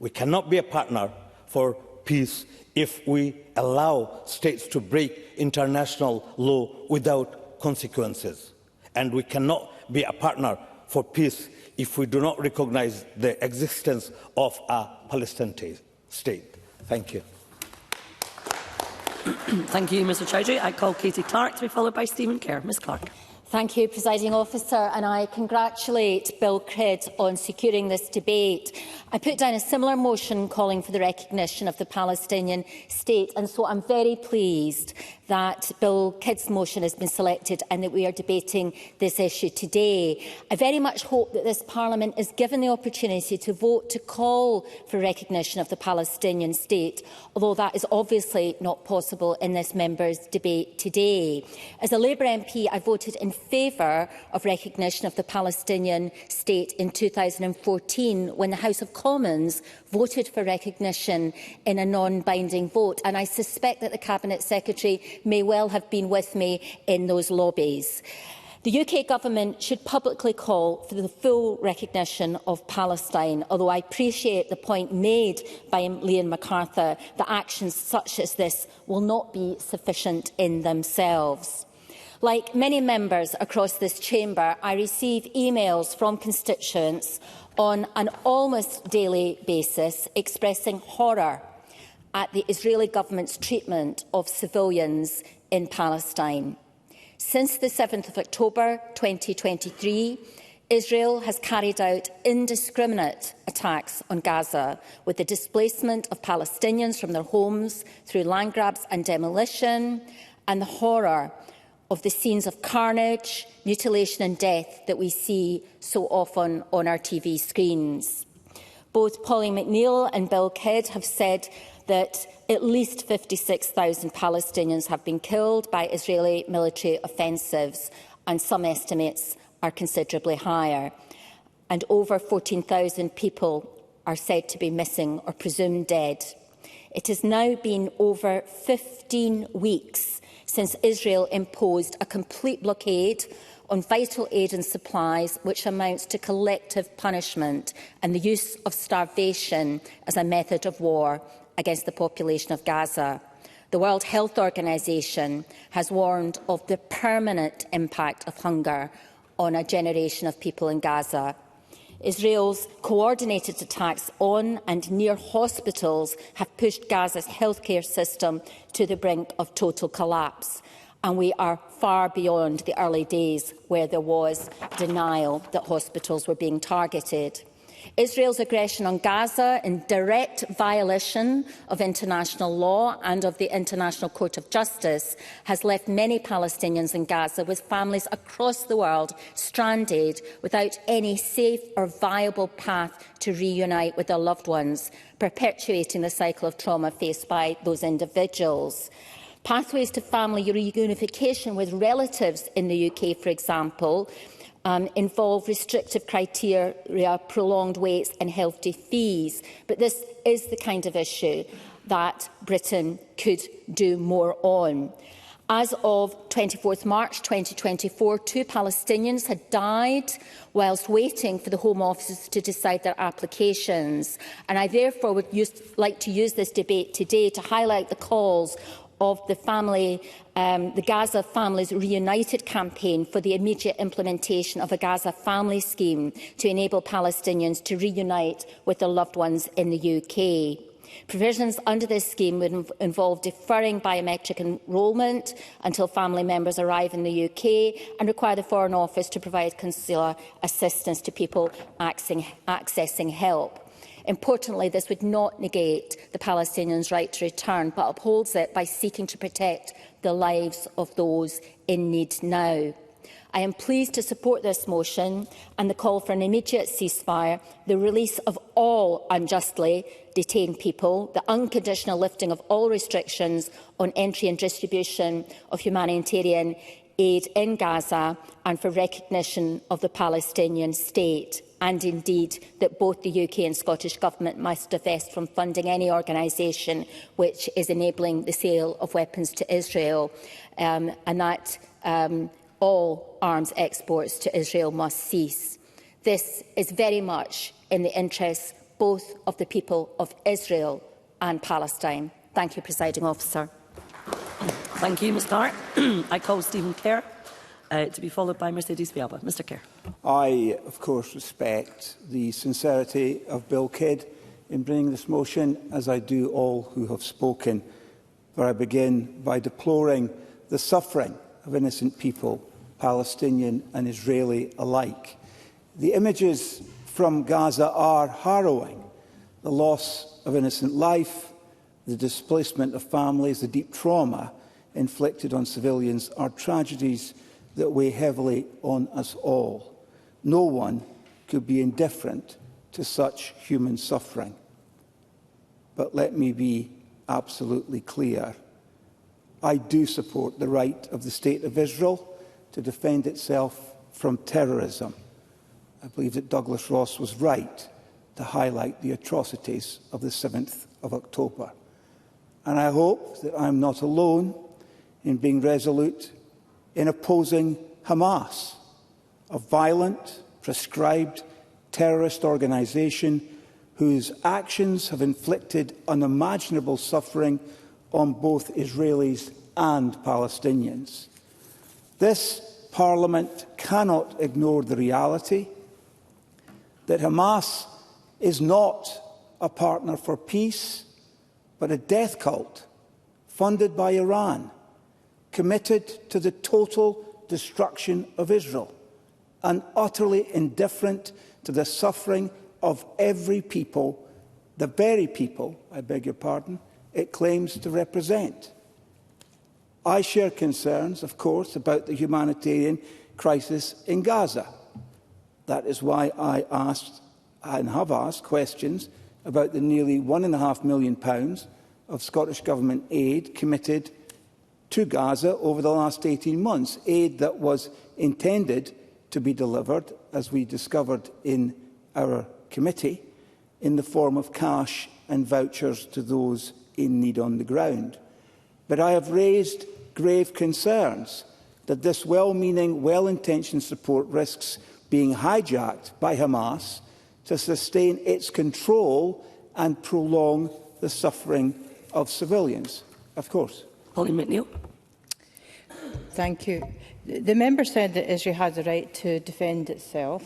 We cannot be a partner for peace if we allow states to break international law without consequences. And we cannot be a partner for peace if we do not recognise the existence of a Palestinian state. Thank you. Thank you, Mr Chowdhury. I call Katie Clark to be followed by Stephen Kerr. Ms Clark. Thank you, Presiding Officer, and I congratulate Bill Kidd on securing this debate. I put down a similar motion calling for the recognition of the Palestinian state, and so I'm very pleased that Bill Kidd's motion has been selected and that we are debating this issue today. I very much hope that this Parliament is given the opportunity to vote to call for recognition of the Palestinian state, although that is obviously not possible in this member's debate today. As a Labour MP, I voted in favour of recognition of the Palestinian state in 2014 when the House of Commons voted for recognition in a non-binding vote, and I suspect that the Cabinet Secretary may well have been with me in those lobbies. The UK Government should publicly call for the full recognition of Palestine, although I appreciate the point made by Liam MacArthur that actions such as this will not be sufficient in themselves. Like many members across this chamber, I receive emails from constituents on an almost daily basis expressing horror at the Israeli government's treatment of civilians in Palestine. Since the 7th of October 2023, Israel has carried out indiscriminate attacks on Gaza, with the displacement of Palestinians from their homes through land grabs and demolition, and the horror of the scenes of carnage, mutilation and death that we see so often on our TV screens. Both Pauline McNeill and Bill Kidd have said that at least 56,000 Palestinians have been killed by Israeli military offensives, and some estimates are considerably higher. And over 14,000 people are said to be missing or presumed dead. It has now been over 15 weeks since Israel imposed a complete blockade on vital aid and supplies, which amounts to collective punishment and the use of starvation as a method of war against the population of Gaza. The World Health Organization has warned of the permanent impact of hunger on a generation of people in Gaza. Israel's coordinated attacks on and near hospitals have pushed Gaza's healthcare system to the brink of total collapse. And we are far beyond the early days where there was denial that hospitals were being targeted. Israel's aggression on Gaza, in direct violation of international law and of the International Court of Justice, has left many Palestinians in Gaza with families across the world stranded without any safe or viable path to reunite with their loved ones, perpetuating the cycle of trauma faced by those individuals. Pathways to family reunification with relatives in the UK, for example, involve restrictive criteria, prolonged waits and hefty fees. But this is the kind of issue that Britain could do more on. As of 24 March 2024, 2 Palestinians had died whilst waiting for the Home Office to decide their applications. And I therefore would like to use this debate today to highlight the calls of the Gaza Families Reunited campaign for the immediate implementation of a Gaza family scheme to enable Palestinians to reunite with their loved ones in the UK. Provisions under this scheme would involve deferring biometric enrolment until family members arrive in the UK and require the Foreign Office to provide consular assistance to people accessing help. Importantly, this would not negate the Palestinians' right to return, but upholds it by seeking to protect the lives of those in need now. I am pleased to support this motion and the call for an immediate ceasefire, the release of all unjustly detained people, the unconditional lifting of all restrictions on entry and distribution of humanitarian aid in Gaza, and for recognition of the Palestinian state. And indeed that both the UK and Scottish Government must divest from funding any organisation which is enabling the sale of weapons to Israel, and that all arms exports to Israel must cease. This is very much in the interests both of the people of Israel and Palestine. Thank you, Presiding Officer. Thank you, Ms Clark. I call Stephen Kerr to be followed by Mercedes Vialba. Mr Kerr. I, of course, respect the sincerity of Bill Kidd in bringing this motion, as I do all who have spoken. But I begin by deploring the suffering of innocent people, Palestinian and Israeli alike. The images from Gaza are harrowing. The loss of innocent life, the displacement of families, the deep trauma inflicted on civilians are tragedies that weigh heavily on us all. No one could be indifferent to such human suffering. But let me be absolutely clear. I do support the right of the State of Israel to defend itself from terrorism. I believe that Douglas Ross was right to highlight the atrocities of the 7th of October. And I hope that I'm not alone in being resolute in opposing Hamas, a violent, prescribed terrorist organisation whose actions have inflicted unimaginable suffering on both Israelis and Palestinians. This Parliament cannot ignore the reality that Hamas is not a partner for peace, but a death cult funded by Iran, committed to the total destruction of Israel and utterly indifferent to the suffering of every people, the very people, I beg your pardon, it claims to represent. I share concerns, of course, about the humanitarian crisis in Gaza. That is why I asked and have asked questions about the nearly £1.5 million of Scottish Government aid committed to Gaza over the last 18 months, aid that was intended to be delivered, as we discovered in our committee, in the form of cash and vouchers to those in need on the ground. But I have raised grave concerns that this well-meaning, well-intentioned support risks being hijacked by Hamas to sustain its control and prolong the suffering of civilians. Of course. Pauline McNeill. Thank you. The member said that Israel has the right to defend itself.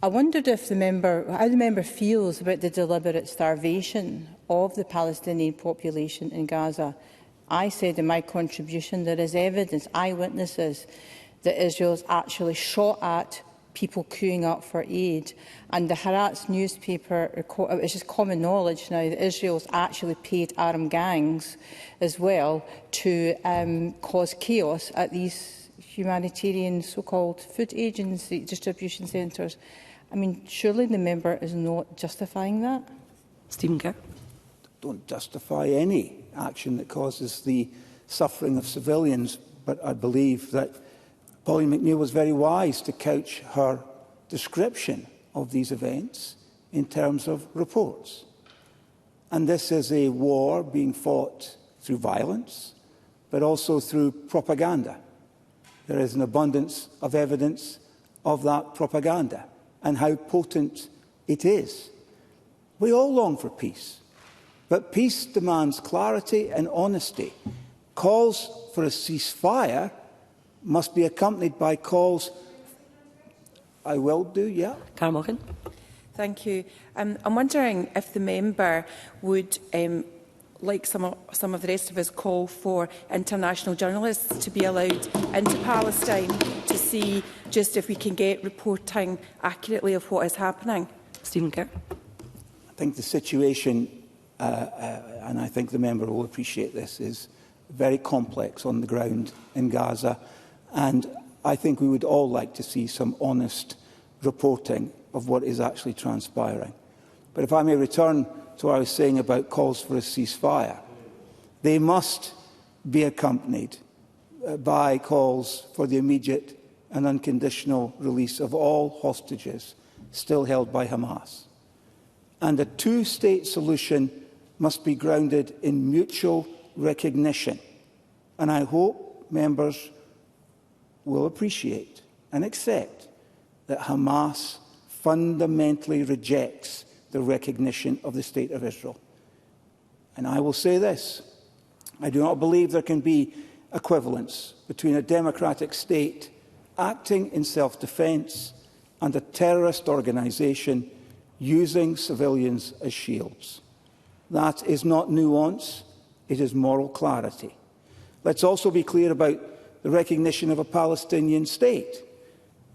I wondered if how the member feels about the deliberate starvation of the Palestinian population in Gaza. I said in my contribution there is evidence, eyewitnesses, that Israel has actually shot at people queuing up for aid. And the Haaretz newspaper, it's just common knowledge now that Israel has actually paid armed gangs as well to cause chaos at these humanitarian so-called food agency distribution centres. I mean, surely the member is not justifying that? Stephen Kerr. Don't justify any action that causes the suffering of civilians, but I believe that Pauline McNeill was very wise to couch her description of these events in terms of reports. And this is a war being fought through violence, but also through propaganda. There is an abundance of evidence of that propaganda and how potent it is. We all long for peace, but peace demands clarity and honesty. Calls for a ceasefire must be accompanied by calls. I will do, yeah. Cara Morgan. Thank you. I'm wondering if the member would, like some of the rest of us, call for international journalists to be allowed into Palestine to see just if we can get reporting accurately of what is happening. Stephen Kerr. I think the situation, and I think the member will appreciate this, is very complex on the ground in Gaza. And I think we would all like to see some honest reporting of what is actually transpiring. But if I may return to what I was saying about calls for a ceasefire, they must be accompanied by calls for the immediate and unconditional release of all hostages still held by Hamas. And a two-state solution must be grounded in mutual recognition. And I hope members will appreciate and accept that Hamas fundamentally rejects the recognition of the State of Israel. And I will say this, I do not believe there can be equivalence between a democratic state acting in self-defence and a terrorist organisation using civilians as shields. That is not nuance, it is moral clarity. Let's also be clear about the recognition of a Palestinian state.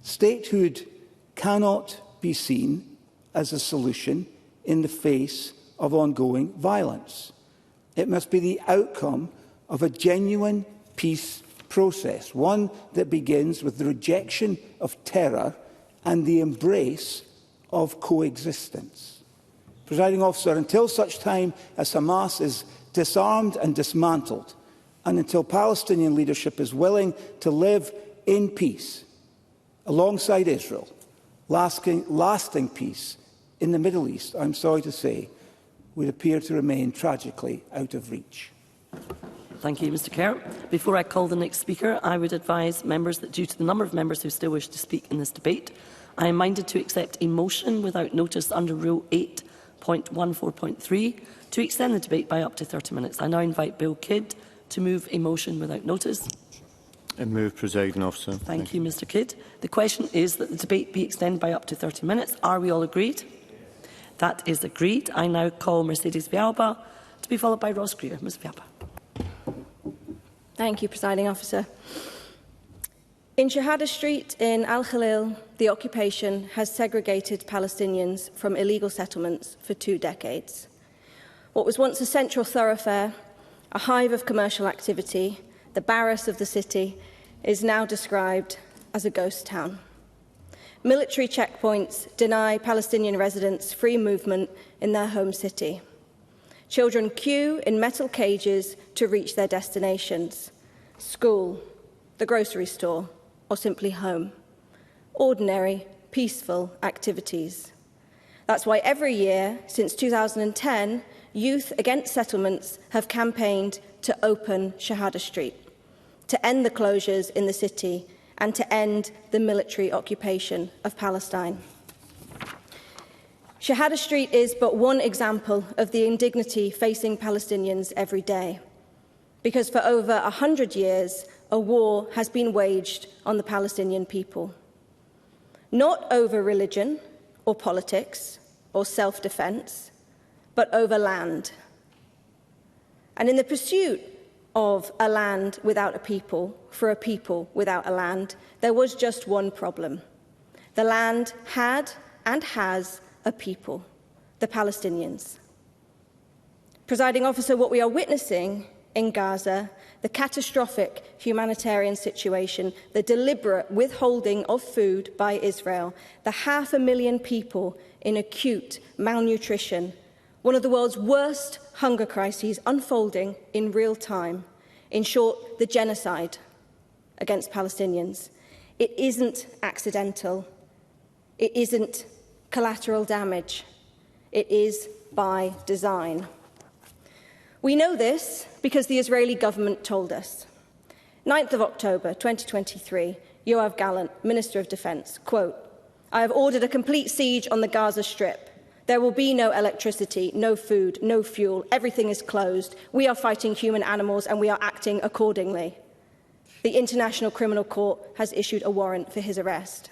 Statehood cannot be seen as a solution in the face of ongoing violence. It must be the outcome of a genuine peace process, one that begins with the rejection of terror and the embrace of coexistence. Presiding Officer, until such time as Hamas is disarmed and dismantled, and until Palestinian leadership is willing to live in peace alongside Israel, lasting peace in the Middle East, I'm sorry to say, would appear to remain tragically out of reach. Thank you, Mr Kerr. Before I call the next speaker, I would advise members that due to the number of members who still wish to speak in this debate, I am minded to accept a motion without notice under Rule 8.14.3 to extend the debate by up to 30 minutes. I now invite Bill Kidd to move a motion without notice. I move, Presiding Officer. Thank you, Mr Kidd. The question is that the debate be extended by up to 30 minutes. Are we all agreed? That is agreed. I now call Mercedes Villalba to be followed by Ross Greer. Ms Villalba. Thank you, Presiding Officer. In Shahada Street in Al Khalil, the occupation has segregated Palestinians from illegal settlements for 2 decades. What was once a central thoroughfare, a hive of commercial activity, the Barras of the city, is now described as a ghost town. Military checkpoints deny Palestinian residents free movement in their home city. Children queue in metal cages to reach their destinations: school, the grocery store, or simply home. Ordinary, peaceful activities. That's why every year since 2010, Youth Against Settlements have campaigned to open Shahada Street, to end the closures in the city and to end the military occupation of Palestine. Shahada Street is but one example of the indignity facing Palestinians every day, because for over 100 years, a war has been waged on the Palestinian people. Not over religion or politics or self-defence, but over land. And in the pursuit of a land without a people, for a people without a land, there was just one problem. The land had and has a people, the Palestinians. Presiding Officer, what we are witnessing in Gaza, the catastrophic humanitarian situation, the deliberate withholding of food by Israel, the 500,000 people in acute malnutrition, one of the world's worst hunger crises unfolding in real time. In short, the genocide against Palestinians. It isn't accidental. It isn't collateral damage. It is by design. We know this because the Israeli government told us. 9th of October 2023, Yoav Gallant, Minister of Defence, quote, "I have ordered a complete siege on the Gaza Strip. There will be no electricity, no food, no fuel. Everything is closed. We are fighting human animals and we are acting accordingly." The International Criminal Court has issued a warrant for his arrest.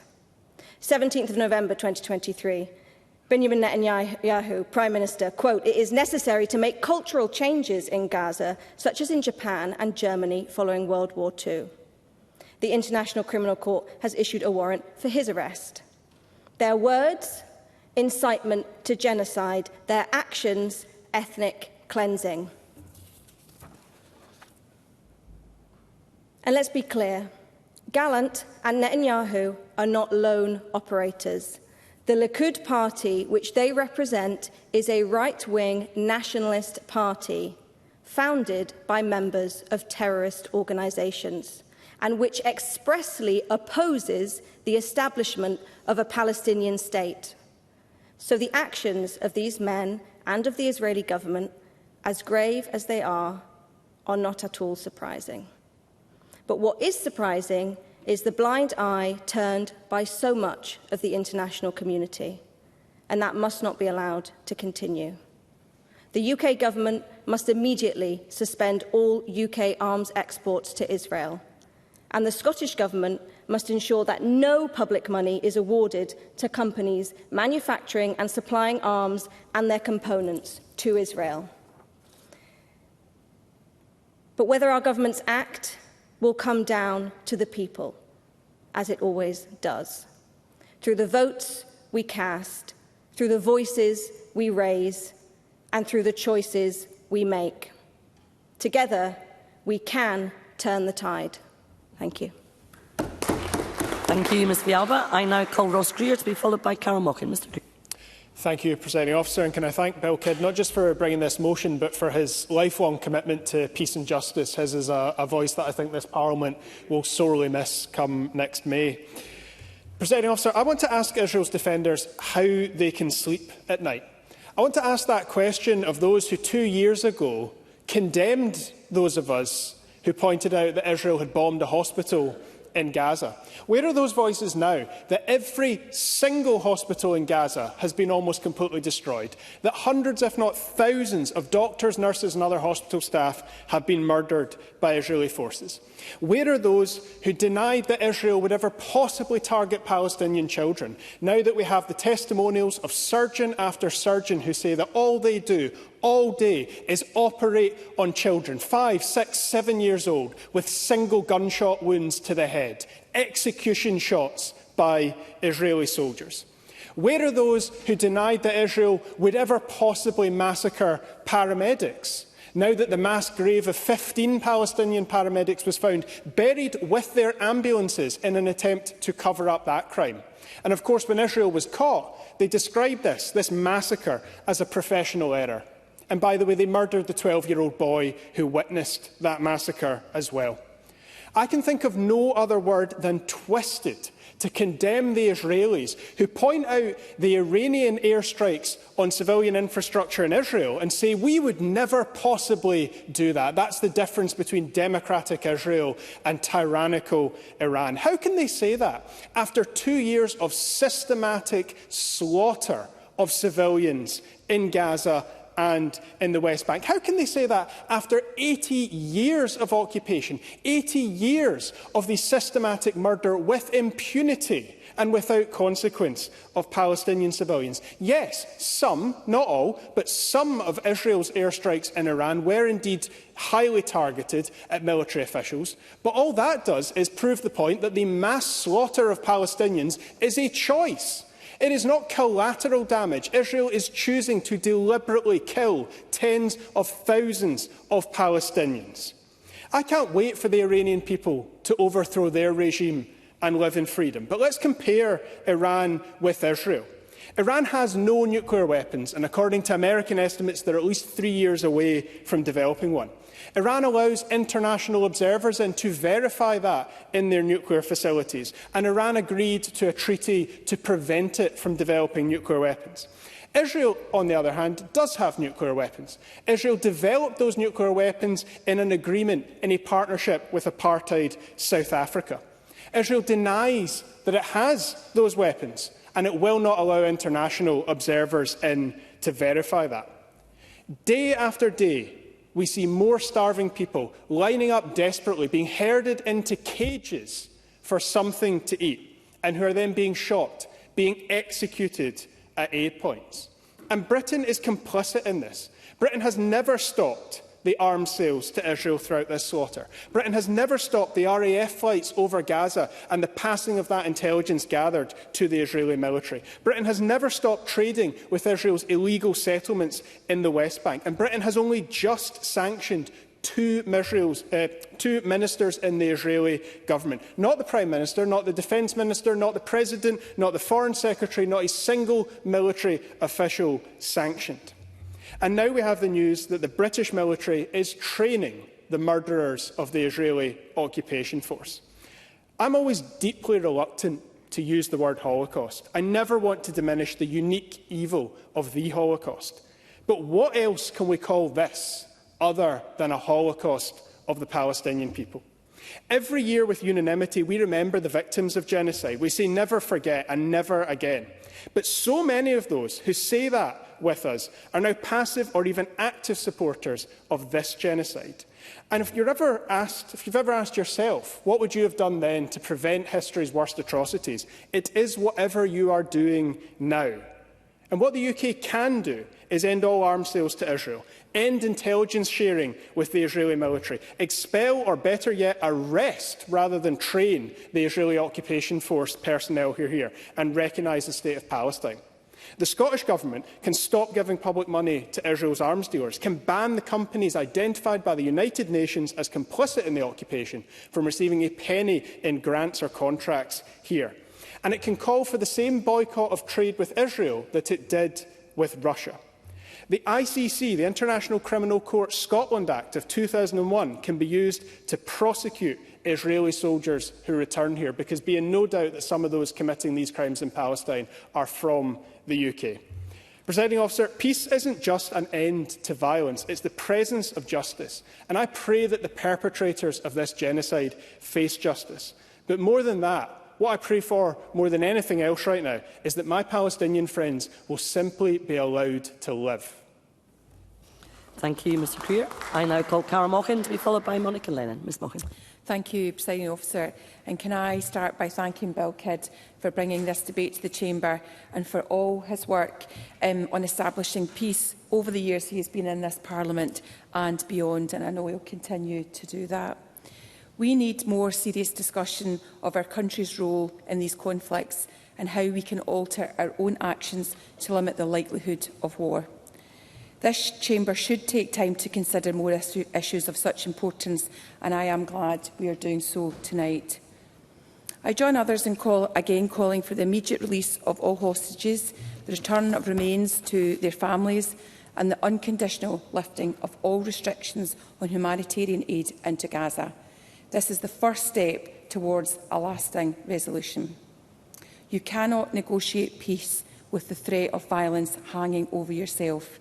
17th of November 2023, Benjamin Netanyahu, Prime Minister, quote, "It is necessary to make cultural changes in Gaza, such as in Japan and Germany following World War II. The International Criminal Court has issued a warrant for his arrest. Their words, incitement to genocide, their actions, ethnic cleansing. And let's be clear, Gallant and Netanyahu are not lone operators. The Likud party, which they represent, is a right-wing nationalist party founded by members of terrorist organisations and which expressly opposes the establishment of a Palestinian state. So the actions of these men and of the Israeli government, as grave as they are not at all surprising. But what is surprising is the blind eye turned by so much of the international community. and that must not be allowed to continue. The UK government must immediately suspend all UK arms exports to Israel, and the Scottish Government must ensure that no public money is awarded to companies manufacturing and supplying arms and their components to Israel. But whether our governments act will come down to the people, as it always does, through the votes we cast, through the voices we raise, and through the choices we make. Together, we can turn the tide. Thank you. Thank you, Ms Villalba. I now call Ross Greer to be followed by Carol Mockin. Mr Greer. Thank you, Presiding Officer, and can I thank Bill Kidd not just for bringing this motion but for his lifelong commitment to peace and justice. His is a voice that I think this Parliament will sorely miss come next May. Presiding Officer, I want to ask Israel's defenders how they can sleep at night. I want to ask that question of those who 2 years ago condemned those of us who pointed out that Israel had bombed a hospital in Gaza. Where are those voices now? That every single hospital in Gaza has been almost completely destroyed. That hundreds, if not thousands, of doctors, nurses and other hospital staff have been murdered by Israeli forces. Where are those who denied that Israel would ever possibly target Palestinian children, now that we have the testimonials of surgeon after surgeon who say that all they do all day is operate on children 5, 6, 7 years old with single gunshot wounds to the head, execution shots by Israeli soldiers? Where are those who denied that Israel would ever possibly massacre paramedics, now that the mass grave of 15 Palestinian paramedics was found buried with their ambulances in an attempt to cover up that crime? And of course, when Israel was caught, they described this massacre as a professional error. And by the way, they murdered the 12-year-old boy who witnessed that massacre as well. I can think of no other word than twisted to condemn the Israelis who point out the Iranian airstrikes on civilian infrastructure in Israel and say we would never possibly do that. That's the difference between democratic Israel and tyrannical Iran. How can they say that after 2 years of systematic slaughter of civilians in Gaza and in the West Bank? How can they say that after 80 years of occupation, 80 years of the systematic murder with impunity and without consequence of Palestinian civilians? Yes, some, not all, but some of Israel's airstrikes in Iran were indeed highly targeted at military officials. But all that does is prove the point that the mass slaughter of Palestinians is a choice. It is not collateral damage. Israel is choosing to deliberately kill tens of thousands of Palestinians. I can't wait for the Iranian people to overthrow their regime and live in freedom. But let's compare Iran with Israel. Iran has no nuclear weapons, and according to American estimates, they're at least 3 years away from developing one. Iran allows international observers in to verify that in their nuclear facilities, and Iran agreed to a treaty to prevent it from developing nuclear weapons. Israel, on the other hand, does have nuclear weapons. Israel developed those nuclear weapons in an agreement in a partnership with apartheid South Africa. Israel denies that it has those weapons, and it will not allow international observers in to verify that. Day after day, we see more starving people lining up desperately, being herded into cages for something to eat, and who are then being shot, being executed at aid points. And Britain is complicit in this. Britain has never stopped the arms sales to Israel throughout this slaughter. Britain has never stopped the RAF flights over Gaza and the passing of that intelligence gathered to the Israeli military. Britain has never stopped trading with Israel's illegal settlements in the West Bank. And Britain has only just sanctioned two ministers in the Israeli government. Not the Prime Minister, not the Defence Minister, not the President, not the Foreign Secretary, not a single military official sanctioned. And now we have the news that the British military is training the murderers of the Israeli occupation force. I'm always deeply reluctant to use the word Holocaust. I never want to diminish the unique evil of the Holocaust. But what else can we call this other than a Holocaust of the Palestinian people? Every year with unanimity, we remember the victims of genocide. We say never forget and never again. But so many of those who say that with us are now passive or even active supporters of this genocide. And if you've ever asked yourself, what would you have done then to prevent history's worst atrocities? It is whatever you are doing now. And what the UK can do is end all arms sales to Israel, end intelligence sharing with the Israeli military, expel or better yet arrest rather than train the Israeli occupation force personnel who are here, and recognise the State of Palestine. The Scottish Government can stop giving public money to Israel's arms dealers, can ban the companies identified by the United Nations as complicit in the occupation from receiving a penny in grants or contracts here. And it can call for the same boycott of trade with Israel that it did with Russia. The ICC, the International Criminal Court Scotland Act of 2001, can be used to prosecute Israeli soldiers who return here, because be in no doubt that some of those committing these crimes in Palestine are from the UK. Presiding Officer, peace isn't just an end to violence, it's the presence of justice. And I pray that the perpetrators of this genocide face justice. But more than that, what I pray for more than anything else right now is that my Palestinian friends will simply be allowed to live. Thank you, Mr Creer. I now call Cara Mochan to be followed by Monica Lennon. Ms Mochan. Thank you, Presiding Officer. And can I start by thanking Bill Kidd for bringing this debate to the Chamber and for all his work on establishing peace over the years he has been in this Parliament and beyond, and I know he'll continue to do that. We need more serious discussion of our country's role in these conflicts and how we can alter our own actions to limit the likelihood of war. This Chamber should take time to consider more issues of such importance, and I am glad we are doing so tonight. I join others in calling for the immediate release of all hostages, the return of remains to their families, and the unconditional lifting of all restrictions on humanitarian aid into Gaza. This is the first step towards a lasting resolution. You cannot negotiate peace with the threat of violence hanging over yourself.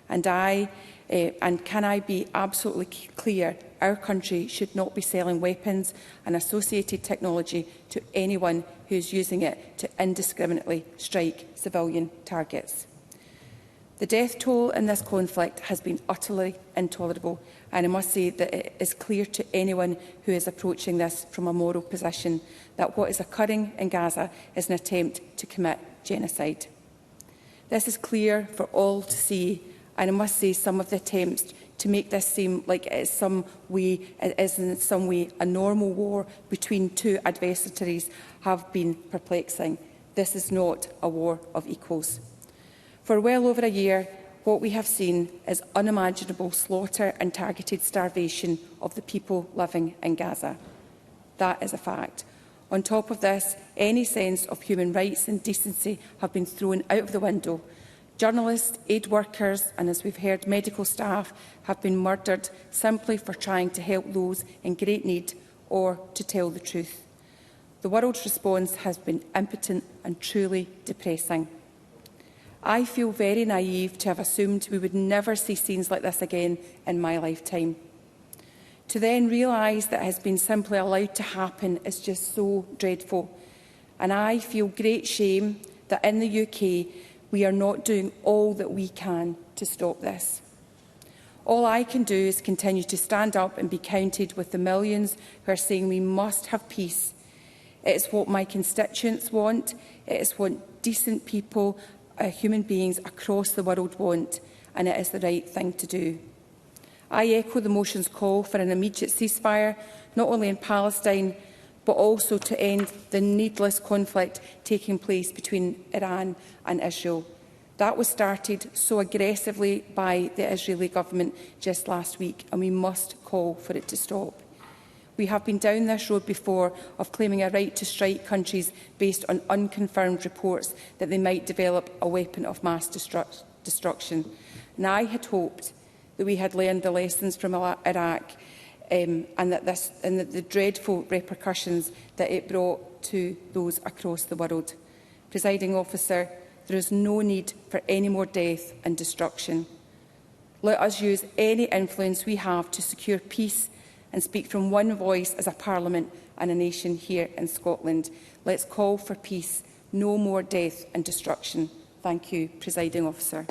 And can I be absolutely clear, our country should not be selling weapons and associated technology to anyone who is using it to indiscriminately strike civilian targets. The death toll in this conflict has been utterly intolerable, and I must say that it is clear to anyone who is approaching this from a moral position that what is occurring in Gaza is an attempt to commit genocide. This is clear for all to see, and I must say some of the attempts to make this seem like it is in some way a normal war between two adversaries have been perplexing. This is not a war of equals. For well over a year, what we have seen is unimaginable slaughter and targeted starvation of the people living in Gaza. That is a fact. On top of this, any sense of human rights and decency have been thrown out of the window. Journalists, aid workers and, as we've heard, medical staff have been murdered simply for trying to help those in great need or to tell the truth. The world's response has been impotent and truly depressing. I feel very naive to have assumed we would never see scenes like this again in my lifetime. To then realise that it has been simply allowed to happen is just so dreadful. And I feel great shame that in the UK we are not doing all that we can to stop this. All I can do is continue to stand up and be counted with the millions who are saying we must have peace. It is what my constituents want. It is what decent people, human beings across the world want, and it is the right thing to do. I echo the motion's call for an immediate ceasefire, not only in Palestine, but also to end the needless conflict taking place between Iran and Israel. That was started so aggressively by the Israeli government just last week, and we must call for it to stop. We have been down this road before of claiming a right to strike countries based on unconfirmed reports that they might develop a weapon of mass destruction. And I had hoped that we had learned the lessons from Iraq and that the dreadful repercussions that it brought to those across the world. Presiding Officer, there is no need for any more death and destruction. Let us use any influence we have to secure peace and speak from one voice as a parliament and a nation here in Scotland. Let's call for peace, no more death and destruction. Thank you, Presiding Officer.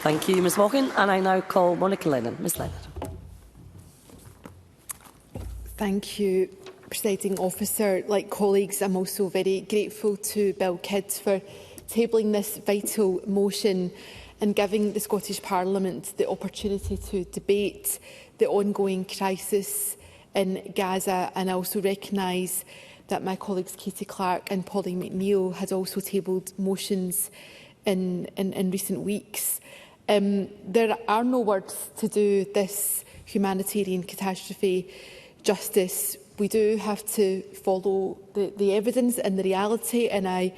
Thank you, Ms Morgan. And I now call Monica Lennon. Ms Lennon. Thank you, Presiding Officer. Like colleagues, I'm also very grateful to Bill Kidd for tabling this vital motion and giving the Scottish Parliament the opportunity to debate the ongoing crisis in Gaza. And I also recognise that my colleagues Katie Clark and Pauline McNeill had also tabled motions in recent weeks. There are no words to do this humanitarian catastrophe justice. We do have to follow the evidence and the reality, and I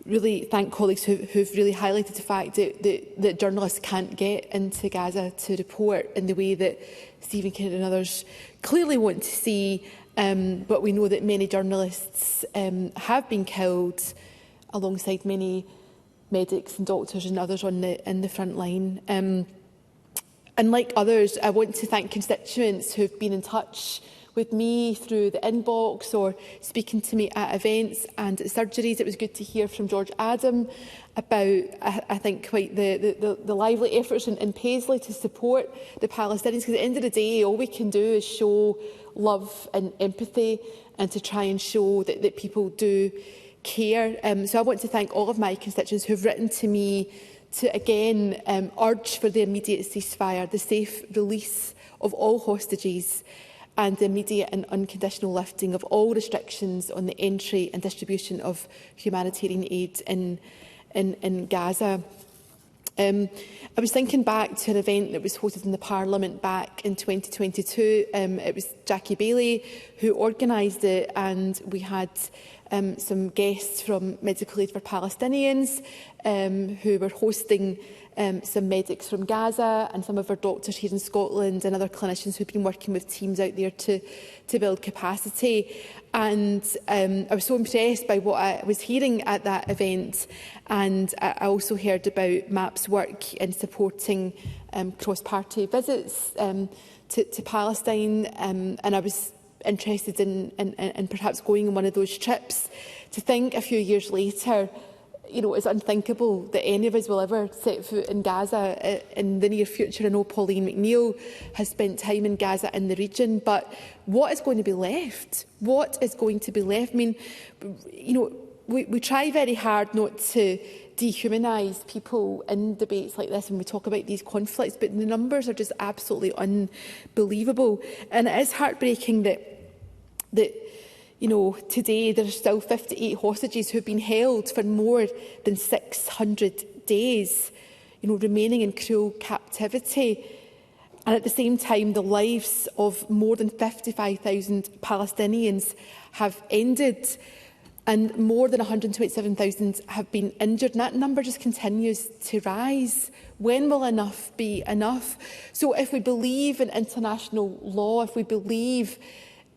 really thank colleagues who've really highlighted the fact that journalists can't get into Gaza to report in the way that Stephen Kennedy and others clearly want to see. But we know that many journalists have been killed alongside many medics and doctors and others in the front line. And like others, I want to thank constituents who have been in touch with me through the inbox or speaking to me at events and at surgeries. It was good to hear from George Adam about, I think, quite the lively efforts in Paisley to support the Palestinians, because at the end of the day, all we can do is show love and empathy and to try and show that people do care. So I want to thank all of my constituents who have written to me to again urge for the immediate ceasefire, the safe release of all hostages, and the immediate and unconditional lifting of all restrictions on the entry and distribution of humanitarian aid in Gaza. I was thinking back to an event that was hosted in the Parliament back in 2022. It was Jackie Bailey who organised it, and we had some guests from Medical Aid for Palestinians who were hosting some medics from Gaza and some of our doctors here in Scotland and other clinicians who've been working with teams out there to build capacity. And I was so impressed by what I was hearing at that event. And I also heard about MAP's work in supporting cross-party visits to Palestine. And I was interested in perhaps going on one of those trips. To think a few years later, you know, it's unthinkable that any of us will ever set foot in Gaza in the near future. I know Pauline McNeill has spent time in Gaza in the region, but what is going to be left? What is going to be left? I mean, you know, we try very hard not to dehumanise people in debates like this when we talk about these conflicts, but the numbers are just absolutely unbelievable. And it is heartbreaking that you know, today there are still 58 hostages who have been held for more than 600 days, you know, remaining in cruel captivity. And at the same time, the lives of more than 55,000 Palestinians have ended, and more than 127,000 have been injured. And that number just continues to rise. When will enough be enough? So if we believe in international law, if we believe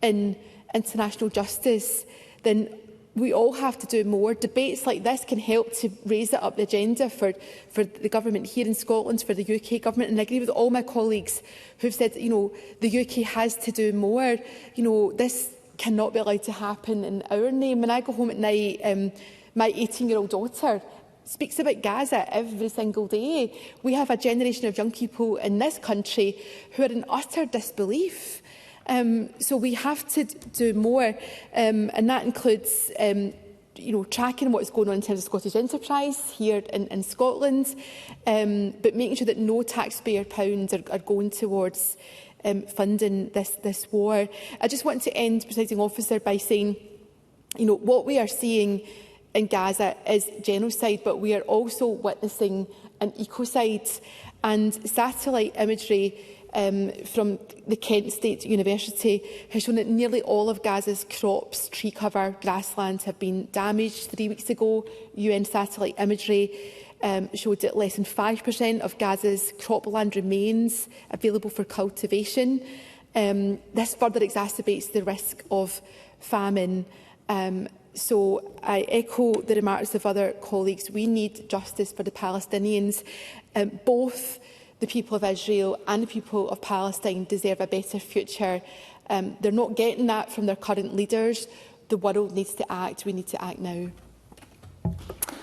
in international justice, then we all have to do more. Debates like this can help to raise it up the agenda for the government here in Scotland, for the UK government. And I agree with all my colleagues who've said, you know, the UK has to do more. You know, this cannot be allowed to happen in our name. When I go home at night, my 18-year-old daughter speaks about Gaza every single day. We have a generation of young people in this country who are in utter disbelief. So we have to do more, and that includes you know, tracking what is going on in terms of Scottish enterprise here in Scotland, but making sure that no taxpayer pounds are going towards funding this war. I just want to end, Presiding Officer, by saying, you know, what we are seeing in Gaza is genocide, but we are also witnessing an ecocide, and satellite imagery from the Kent State University has shown that nearly all of Gaza's crops, tree cover, grasslands have been damaged. 3 weeks ago, UN satellite imagery showed that less than 5% of Gaza's cropland remains available for cultivation. This further exacerbates the risk of famine. So I echo the remarks of other colleagues. We need justice for the Palestinians, both the people of Israel and the people of Palestine deserve a better future. They're not getting that from their current leaders. The world needs to act. We need to act now.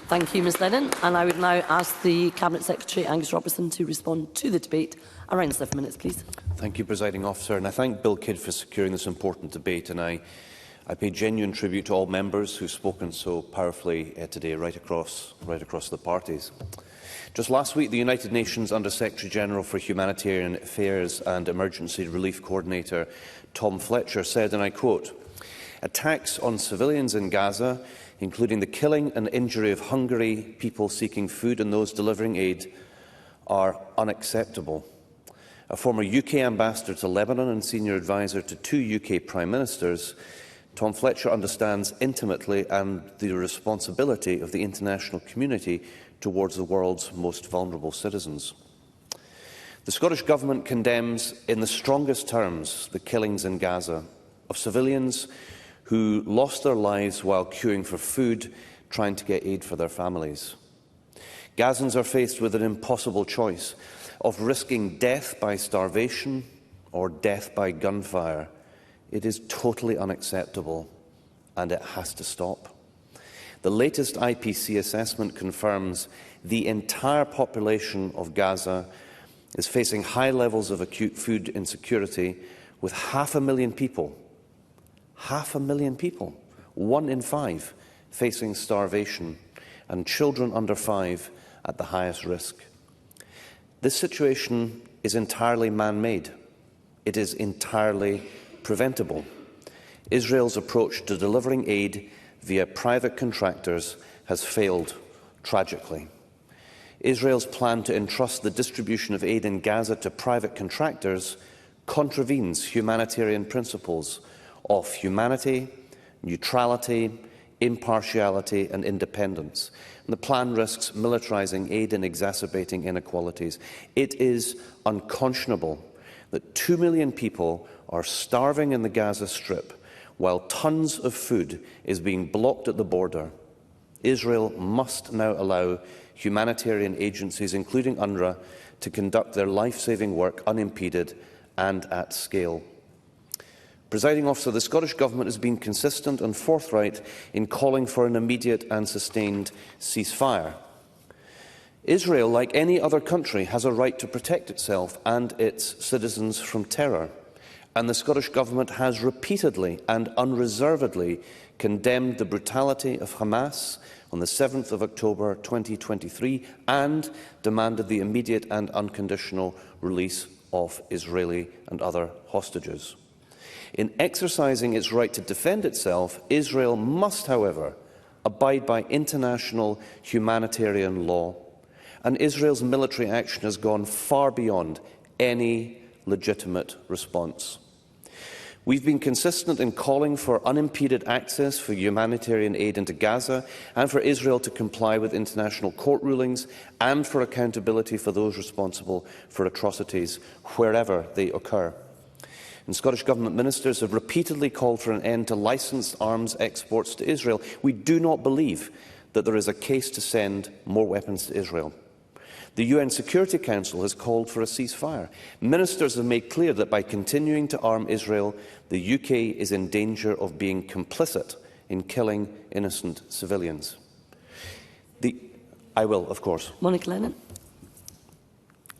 Thank you, Ms Lennon. And I would now ask the Cabinet Secretary, Angus Robertson, to respond to the debate. Around 7 minutes, please. Thank you, Presiding Officer. And I thank Bill Kidd for securing this important debate. And I pay genuine tribute to all members who've spoken so powerfully today, right across the parties. Just last week, the United Nations Under-Secretary-General for Humanitarian Affairs and Emergency Relief Coordinator Tom Fletcher said, and I quote, "Attacks on civilians in Gaza, including the killing and injury of hungry people seeking food and those delivering aid, are unacceptable." A former UK ambassador to Lebanon and senior advisor to 2 UK Prime Ministers, Tom Fletcher understands intimately the responsibility of the international community towards the world's most vulnerable citizens. The Scottish Government condemns in the strongest terms the killings in Gaza of civilians who lost their lives while queuing for food, trying to get aid for their families. Gazans are faced with an impossible choice of risking death by starvation or death by gunfire. It is totally unacceptable, and it has to stop. The latest IPC assessment confirms the entire population of Gaza is facing high levels of acute food insecurity, with 500,000 people, 500,000 people, 1 in 5, facing starvation, and children under 5 at the highest risk. This situation is entirely man-made. It is entirely preventable. Israel's approach to delivering aid via private contractors has failed tragically. Israel's plan to entrust the distribution of aid in Gaza to private contractors contravenes humanitarian principles of humanity, neutrality, impartiality and independence. And the plan risks militarising aid and exacerbating inequalities. It is unconscionable that 2 million people are starving in the Gaza Strip while tons of food is being blocked at the border. Israel must now allow humanitarian agencies, including UNRWA, to conduct their life-saving work unimpeded and at scale. Presiding Officer, the Scottish Government has been consistent and forthright in calling for an immediate and sustained ceasefire. Israel, like any other country, has a right to protect itself and its citizens from terror, and the Scottish Government has repeatedly and unreservedly condemned the brutality of Hamas on the 7th of October 2023 and demanded the immediate and unconditional release of Israeli and other hostages. In exercising its right to defend itself, Israel must, however, abide by international humanitarian law, and Israel's military action has gone far beyond any legitimate response. We've been consistent in calling for unimpeded access for humanitarian aid into Gaza and for Israel to comply with international court rulings and for accountability for those responsible for atrocities wherever they occur. And Scottish Government ministers have repeatedly called for an end to licensed arms exports to Israel. We do not believe that there is a case to send more weapons to Israel. The UN Security Council has called for a ceasefire. Ministers have made clear that by continuing to arm Israel, the UK is in danger of being complicit in killing innocent civilians. I will, of course. Monica Lennon.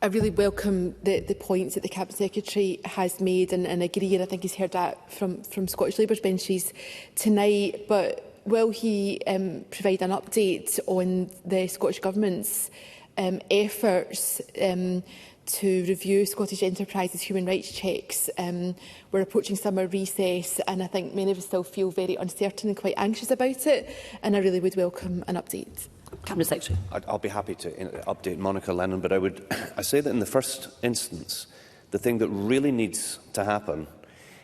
I really welcome the points that the Cabinet Secretary has made and agree, and I think he's heard that from Scottish Labour's benches tonight. But will he provide an update on the Scottish Government's efforts to review Scottish Enterprises human rights checks? We're approaching summer recess, and I think many of us still feel very uncertain and quite anxious about it, and I really would welcome an update. Cabinet Secretary. I'll be happy to update Monica Lennon, but I say that in the first instance, the thing that really needs to happen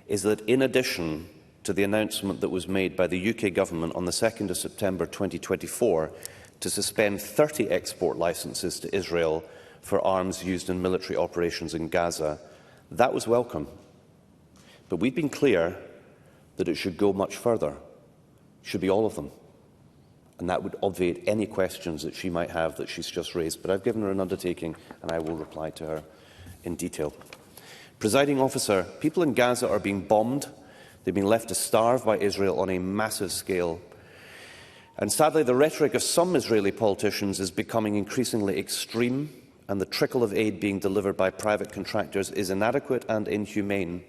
is that in addition to the announcement that was made by the UK Government on the 2nd of September 2024 to suspend 30 export licences to Israel for arms used in military operations in Gaza, that was welcome. But we've been clear that it should go much further. It should be all of them. and that would obviate any questions that she might have that she's just raised. But I've given her an undertaking, and I will reply to her in detail. Presiding Officer, people in Gaza are being bombed. They've been left to starve by Israel on a massive scale. And sadly, the rhetoric of some Israeli politicians is becoming increasingly extreme, and the trickle of aid being delivered by private contractors is inadequate and inhumane.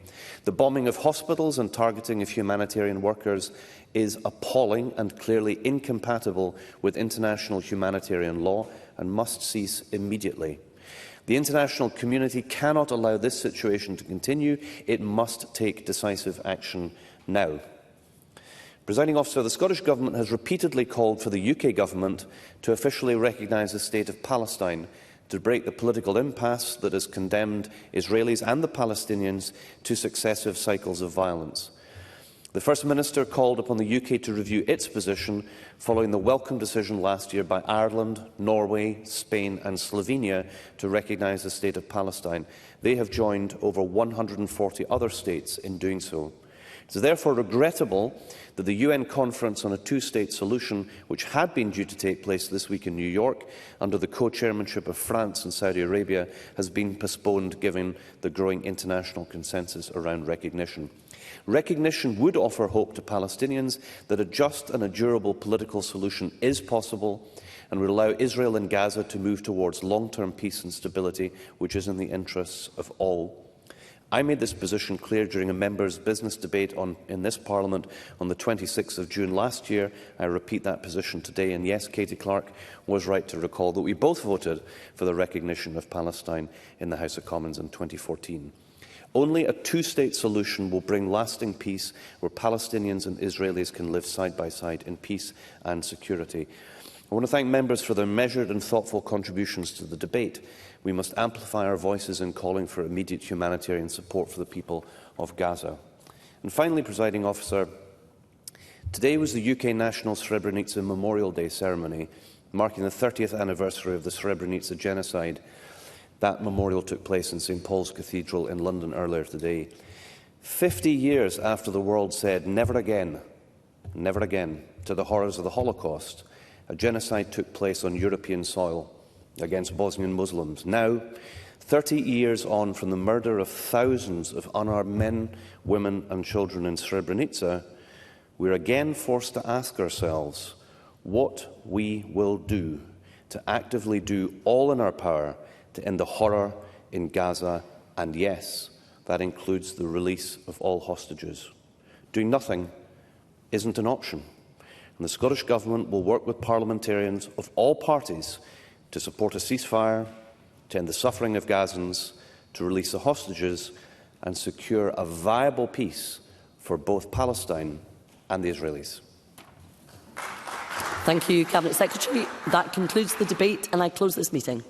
The bombing of hospitals and targeting of humanitarian workers is appalling and clearly incompatible with international humanitarian law and must cease immediately. The international community cannot allow this situation to continue. It must take decisive action now. Presiding Officer, the Scottish Government has repeatedly called for the UK Government to officially recognise the State of Palestine, to break the political impasse that has condemned Israelis and the Palestinians to successive cycles of violence. The First Minister called upon the UK to review its position following the welcome decision last year by Ireland, Norway, Spain and Slovenia to recognise the State of Palestine. They have joined over 140 other states in doing so. It is therefore regrettable that the UN conference on a two-state solution, which had been due to take place this week in New York under the co-chairmanship of France and Saudi Arabia, has been postponed given the growing international consensus around recognition. Recognition would offer hope to Palestinians that a just and a durable political solution is possible and would allow Israel and Gaza to move towards long-term peace and stability, which is in the interests of all. I made this position clear during a members' business debate in this Parliament on the 26th of June last year. I repeat that position today, and yes, Katie Clark was right to recall that we both voted for the recognition of Palestine in the House of Commons in 2014. Only a two-state solution will bring lasting peace where Palestinians and Israelis can live side by side in peace and security. I want to thank members for their measured and thoughtful contributions to the debate. We must amplify our voices in calling for immediate humanitarian support for the people of Gaza. And finally, Presiding Officer, today was the UK National Srebrenica Memorial Day ceremony, marking the 30th anniversary of the Srebrenica genocide. That memorial took place in St Paul's Cathedral in London earlier today. 50 years after the world said never again to the horrors of the Holocaust, a genocide took place on European soil against Bosnian Muslims. Now, 30 years on from the murder of thousands of unarmed men, women and children in Srebrenica, we are again forced to ask ourselves what we will do to actively do all in our power to end the horror in Gaza, and yes, that includes the release of all hostages. Doing nothing isn't an option, and the Scottish Government will work with parliamentarians of all parties to support a ceasefire, to end the suffering of Gazans, to release the hostages and secure a viable peace for both Palestine and the Israelis. Thank you, Cabinet Secretary. That concludes the debate, and I close this meeting.